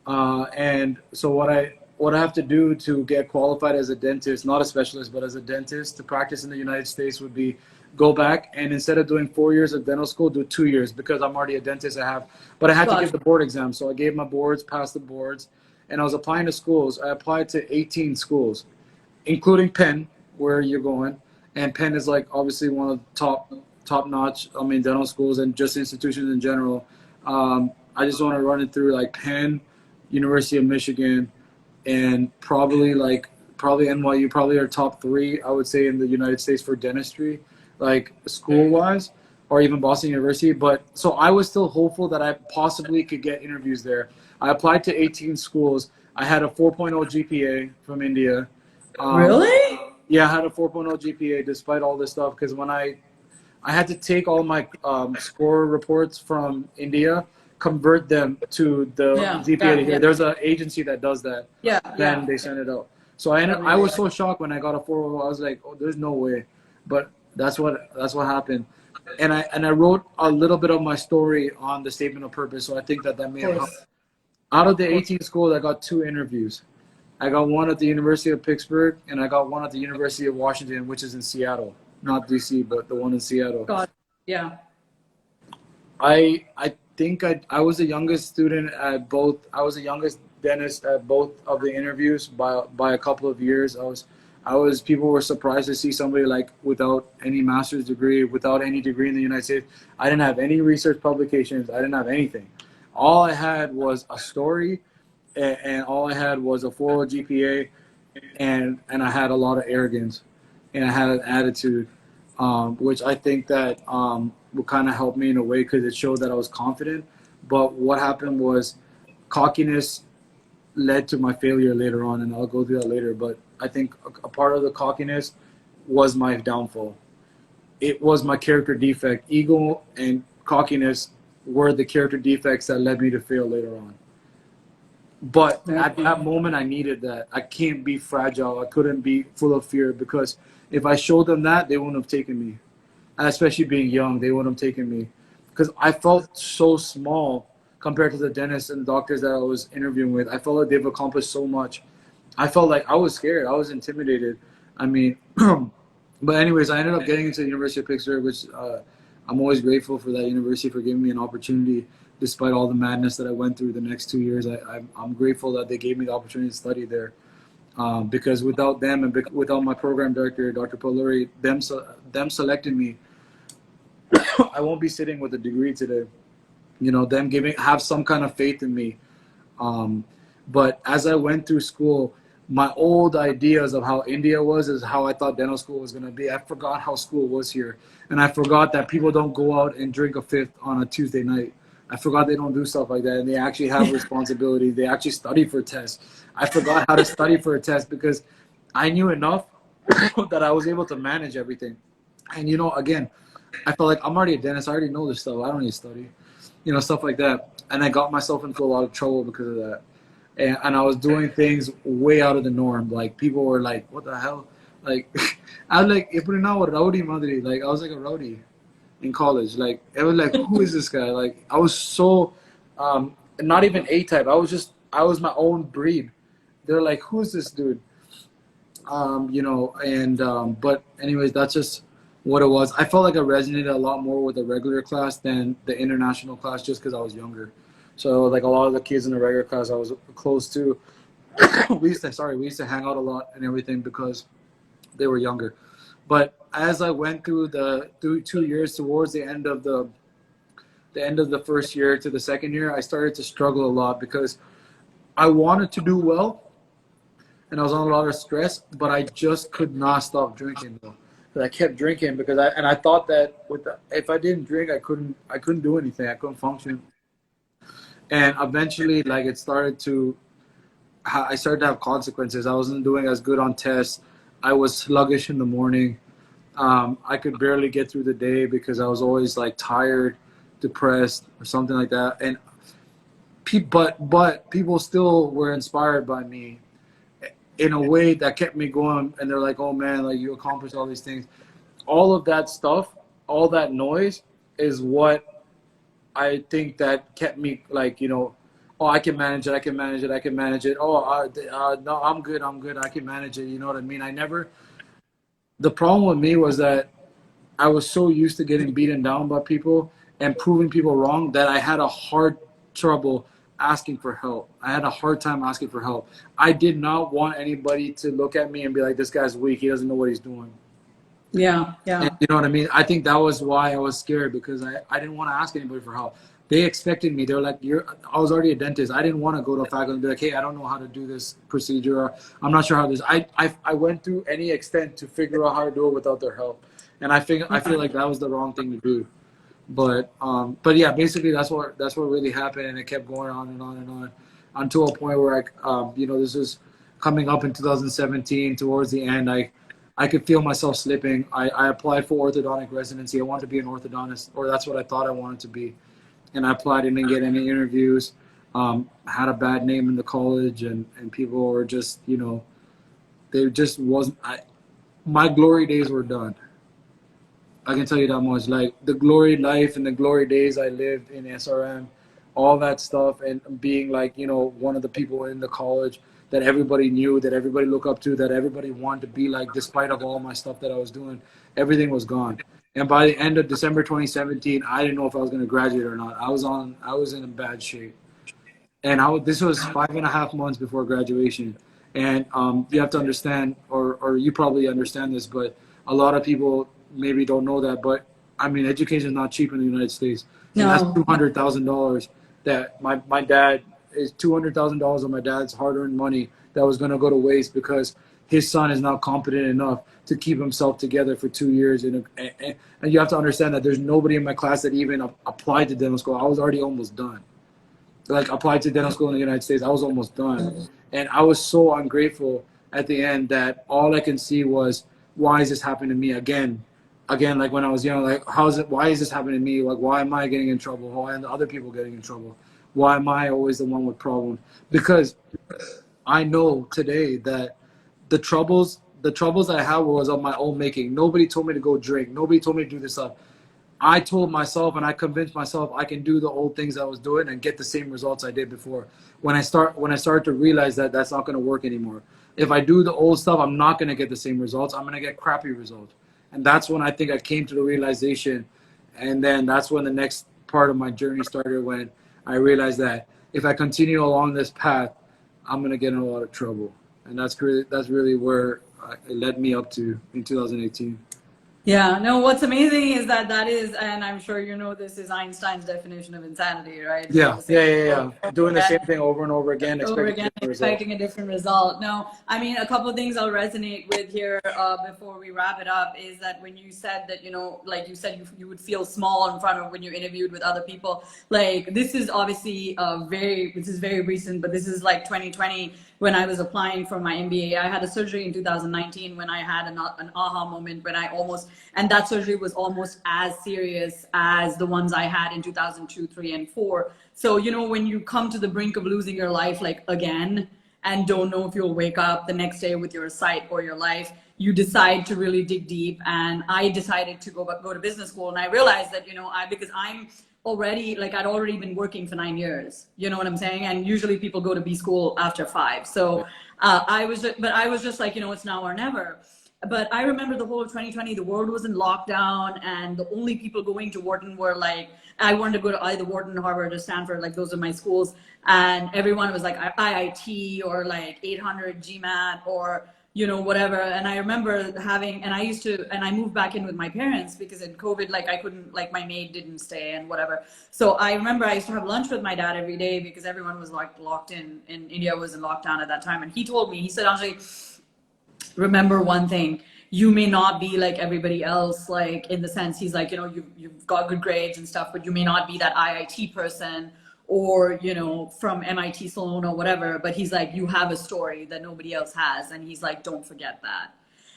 and so what I have to do to get qualified as a dentist, not a specialist, but as a dentist to practice in the United States would be go back and instead of doing 4 years of dental school, do 2 years because I'm already a dentist. But I had to Got give the board exam, so I gave my boards, passed the boards, and I was applying to schools. I applied to 18 schools, including Penn, where you're going, and Penn is like obviously one of the top notch. I mean, dental schools and just institutions in general. I just want to run it through like Penn, University of Michigan, and probably NYU probably are top 3 I would say in the United States for dentistry, like school wise, or even Boston University. But so I was still hopeful that I possibly could get interviews there. I applied to 18 schools. I had a 4.0 GPA from India. Um, Really? yeah, I had a 4.0 GPA despite all this stuff because when I had to take all my score reports from India, convert them to the Yeah. GPA to Yeah. here. Yeah. There's an agency that does that. Yeah. Then Yeah. they send it out. So I Everywhere. was so shocked when I got a 4.0. I was like, oh, there's no way. But that's what happened. And I wrote a little bit of my story on the statement of purpose. So I think that may Of have helped. course. Out of Of the course. 18 schools, I got 2 interviews. I got one at the University of Pittsburgh, and I got one at the University of Washington, which is in Seattle, not DC, but the one in Seattle. God. Yeah. I think I was the youngest student at both. I was the youngest dentist at both of the interviews by a couple of years. I was people were surprised to see somebody like without any master's degree, without any degree in the United States. I didn't have any research publications. I didn't have anything. All I had was a story, and all I had was a 4.0 GPA, and I had a lot of arrogance, and I had an attitude, which I think that would kind of help me in a way because it showed that I was confident. But what happened was cockiness led to my failure later on, and I'll go through that later. But I think a part of the cockiness was my downfall. It was my character defect. Ego and cockiness were the character defects that led me to fail later on. But at that moment, I needed that. I can't be fragile. I couldn't be full of fear, because if I showed them that, they wouldn't have taken me. And especially being young, they wouldn't have taken me, because I felt so small compared to the dentists and doctors that I was interviewing with. I felt like they've accomplished so much. I felt like I was scared. I was intimidated. I mean, but anyways, I ended up getting into the University of Pittsburgh, which I'm always grateful for that university for giving me an opportunity. Despite all the madness that I went through the next 2 years, I'm grateful that they gave me the opportunity to study there. Because without them and without my program director, Dr. Poluri, them selecting me, I won't be sitting with a degree today. You know, them have some kind of faith in me. But as I went through school, my old ideas of how India was is how I thought dental school was going to be. I forgot how school was here. And I forgot that people don't go out and drink a fifth on a Tuesday night. I forgot they don't do stuff like that, and they actually have responsibility. They actually study for tests. I forgot how to study for a test because I knew enough that I was able to manage everything. And, you know, again, I felt like I'm already a dentist. I already know this stuff. I don't need to study, you know, stuff like that. And I got myself into a lot of trouble because of that. And I was doing things way out of the norm. Like, people were like, what the hell? Like, I was like, rowdy madri. Like, I was like a rowdy in college. Like, it was like, who is this guy? Like, I was so not even A-type. I was my own breed. They're like, who's this dude? You know, and but anyways, that's just what it was. I felt like I resonated a lot more with the regular class than the international class, just because I was younger. So like a lot of the kids in the regular class I was close to, we used to hang out a lot and everything because they were younger. But as I went through the 2 years towards the end of the first year to the second year, I started to struggle a lot because I wanted to do well and I was on a lot of stress, but I just could not stop drinking though. But I kept drinking because I thought that if I didn't drink, I couldn't do anything. I couldn't function. And eventually, like, I started to have consequences. I wasn't doing as good on tests. I was sluggish in the morning. I could barely get through the day because I was always like tired, depressed, or something like that. And but people still were inspired by me in a way that kept me going. And they're like, "Oh man, like you accomplished all these things." All of that stuff, all that noise, is what I think that kept me like, you know, oh, I can manage it. I can manage it. I can manage it. Oh, no, I'm good. I can manage it. You know what I mean? The problem with me was that I was so used to getting beaten down by people and proving people wrong that I had a hard trouble asking for help. I had a hard time asking for help. I did not want anybody to look at me and be like, this guy's weak. He doesn't know what he's doing. Yeah. And you know what I mean? I think that was why I was scared, because I didn't want to ask anybody for help. They expected me. They were like, I was already a dentist. I didn't want to go to a faculty and be like, hey, I don't know how to do this procedure. Or, I'm not sure how this. I went through any extent to figure out how to do it without their help. And I feel like that was the wrong thing to do. But yeah, basically that's what really happened, and it kept going on and on and on until a point where you know, this was coming up in 2017 towards the end. I could feel myself slipping. I applied for orthodontic residency. I wanted to be an orthodontist, or that's what I thought I wanted to be. And I applied and didn't get any interviews. Had a bad name in the college, and people were just, you know, they just wasn't. My glory days were done. I can tell you that much. Like, the glory life and the glory days I lived in SRM, all that stuff, and being like, you know, one of the people in the college that everybody knew, that everybody looked up to, that everybody wanted to be like, despite of all my stuff that I was doing, everything was gone. And by the end of December 2017, I didn't know if I was going to graduate or not. I was in a bad shape. And this was 5.5 months before graduation. And you have to understand, or you probably understand this, but a lot of people maybe don't know that. But I mean, education is not cheap in the United States. And that's $200,000 that my dad is $200,000 of my dad's hard-earned money that was going to go to waste because his son is not competent enough to keep himself together for 2 years. And you have to understand that there's nobody in my class that even applied to dental school. I was already almost done. like applied to dental school in the United States. I was almost done, and I was so ungrateful at the end that all I can see was, why is this happening to me again? Again, like when I was young, like why is this happening to me? Like, why am I getting in trouble? Why are the other people getting in trouble? Why am I always the one with problems? Because I know today that the troubles I had was of my own making. Nobody told me to go drink. Nobody told me to do this stuff. I told myself and I convinced myself I can do the old things I was doing and get the same results I did before. When I started to realize that that's not going to work anymore. If I do the old stuff, I'm not going to get the same results. I'm going to get crappy results. And that's when I think I came to the realization. And then that's when the next part of my journey started, when I realized that if I continue along this path, I'm going to get in a lot of trouble. And that's really where it led me up to in 2018. Yeah, no, what's amazing is that is, and I'm sure you know this, is Einstein's definition of insanity, right? Yeah, So yeah. Doing the same thing over and over again, over expecting again, a different result. expecting a different result. No, I mean, a couple of things I'll resonate with here before we wrap it up is that when you said that, like you said, you would feel small in front of when you interviewed with other people. Like, this is obviously this is very recent, but this is like 2020 when I was applying for my MBA. I had a surgery in 2019 when I had an aha moment when and that surgery was almost as serious as the ones I had in 2002, 3, and 4. So, when you come to the brink of losing your life, like again, and don't know if you'll wake up the next day with your sight or your life, you decide to really dig deep. And I decided to go to business school. And I realized that, because I'm already, like, I'd already been working for 9 years, you know what I'm saying? And usually people go to B school after 5. So I was just like, it's now or never. But I remember the whole of 2020, the world was in lockdown, and the only people going to Wharton were like, I wanted to go to either Wharton, Harvard, or Stanford, like those are my schools. And everyone was like IIT or like 800 GMAT or, whatever. And I remember and I moved back in with my parents because in COVID, like I couldn't, like my maid didn't stay and whatever. So I remember I used to have lunch with my dad every day because everyone was like locked in India was in lockdown at that time. And he told me, he said, Anjali, remember one thing, you may not be like everybody else, like in the sense, he's like, you've got good grades and stuff, but you may not be that IIT person or, from MIT Sloan or whatever, but he's like, you have a story that nobody else has. And he's like, don't forget that.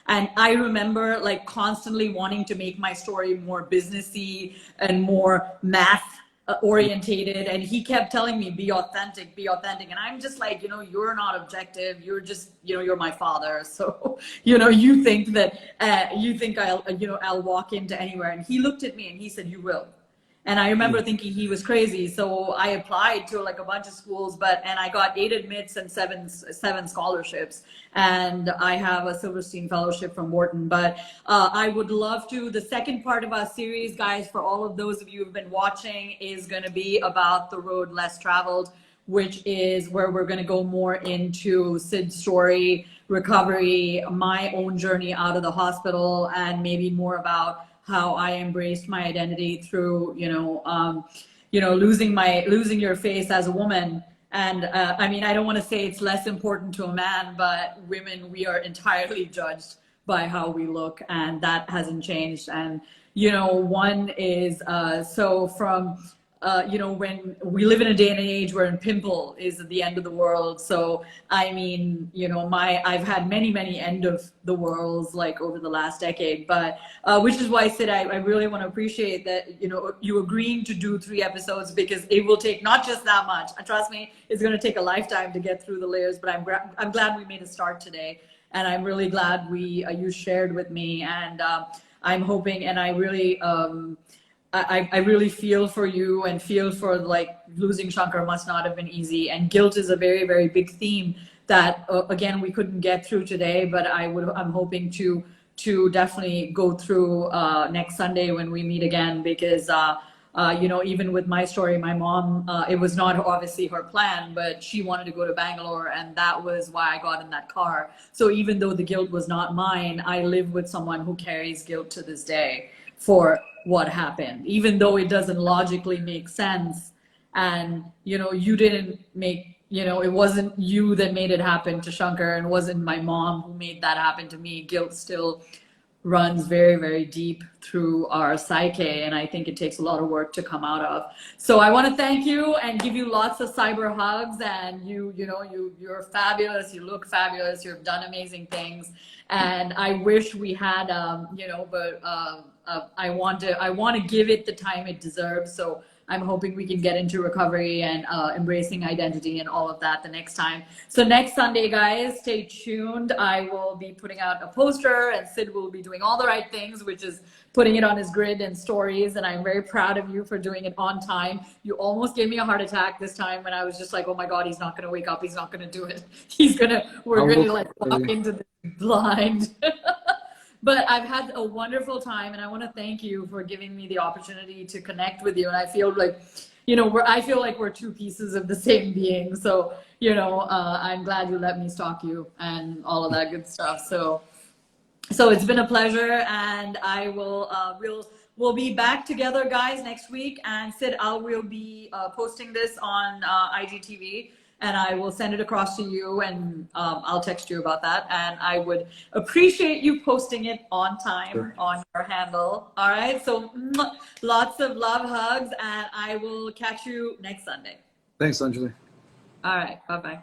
And I remember like constantly wanting to make my story more businessy and more math orientated, and he kept telling me, be authentic, and I'm just like, you're not objective, you're just, you're my father, so you think that I'll walk into anywhere. And he looked at me and he said, you will. And I remember thinking he was crazy. So I applied to like a bunch of schools, and I got 8 admits and seven scholarships. And I have a Silverstein Fellowship from Wharton. But I would love to, the second part of our series, guys, for all of those of you who've been watching, is going to be about the road less traveled, which is where we're going to go more into Sid's story, recovery, my own journey out of the hospital, and maybe more about how I embraced my identity through, losing your face as a woman. And I mean, I don't want to say it's less important to a man, but women, we are entirely judged by how we look, and that hasn't changed. And, one is, so from, when we live in a day and age where pimple is at the end of the world. So, I mean, I've had many, many end of the worlds like over the last decade, but which is why I said I really want to appreciate that, you agreeing to do 3 episodes, because it will take not just that much. Trust me, it's going to take a lifetime to get through the layers, but I'm glad we made a start today. And I'm really glad you shared with me, and I'm hoping, and I really, I really feel for you and feel for, like, losing Shankar must not have been easy. And guilt is a very, very big theme that, again, we couldn't get through today, but I'm hoping to definitely go through next Sunday when we meet again, because, even with my story, my mom, it was not obviously her plan, but she wanted to go to Bangalore, and that was why I got in that car. So even though the guilt was not mine, I live with someone who carries guilt to this day for what happened, even though it doesn't logically make sense. And, you didn't make, it wasn't you that made it happen to Shankar, and it wasn't my mom who made that happen to me. Guilt still runs very, very deep through our psyche, and I think it takes a lot of work to come out of. So I want to thank you and give you lots of cyber hugs. And you're fabulous. You look fabulous. You've done amazing things, and I wish we had, but I want to give it the time it deserves. So I'm hoping we can get into recovery and embracing identity and all of that the next time. So next Sunday, guys, stay tuned. I will be putting out a poster, and Sid will be doing all the right things, which is putting it on his grid and stories. And I'm very proud of you for doing it on time. You almost gave me a heart attack this time when I was just like, oh my God, he's not going to wake up. He's not going to do it. We're going to like walk into the blind. But I've had a wonderful time, and I want to thank you for giving me the opportunity to connect with you. And I feel like, I feel like we're two pieces of the same being. So, I'm glad you let me stalk you and all of that good stuff. So it's been a pleasure, and I will, we'll be back together, guys, next week. And Sid, will be posting this on IGTV. And I will send it across to you, and I'll text you about that. And I would appreciate you posting it on time on your handle. All right. So lots of love, hugs, and I will catch you next Sunday. Thanks, Anjali. All right. Bye-bye.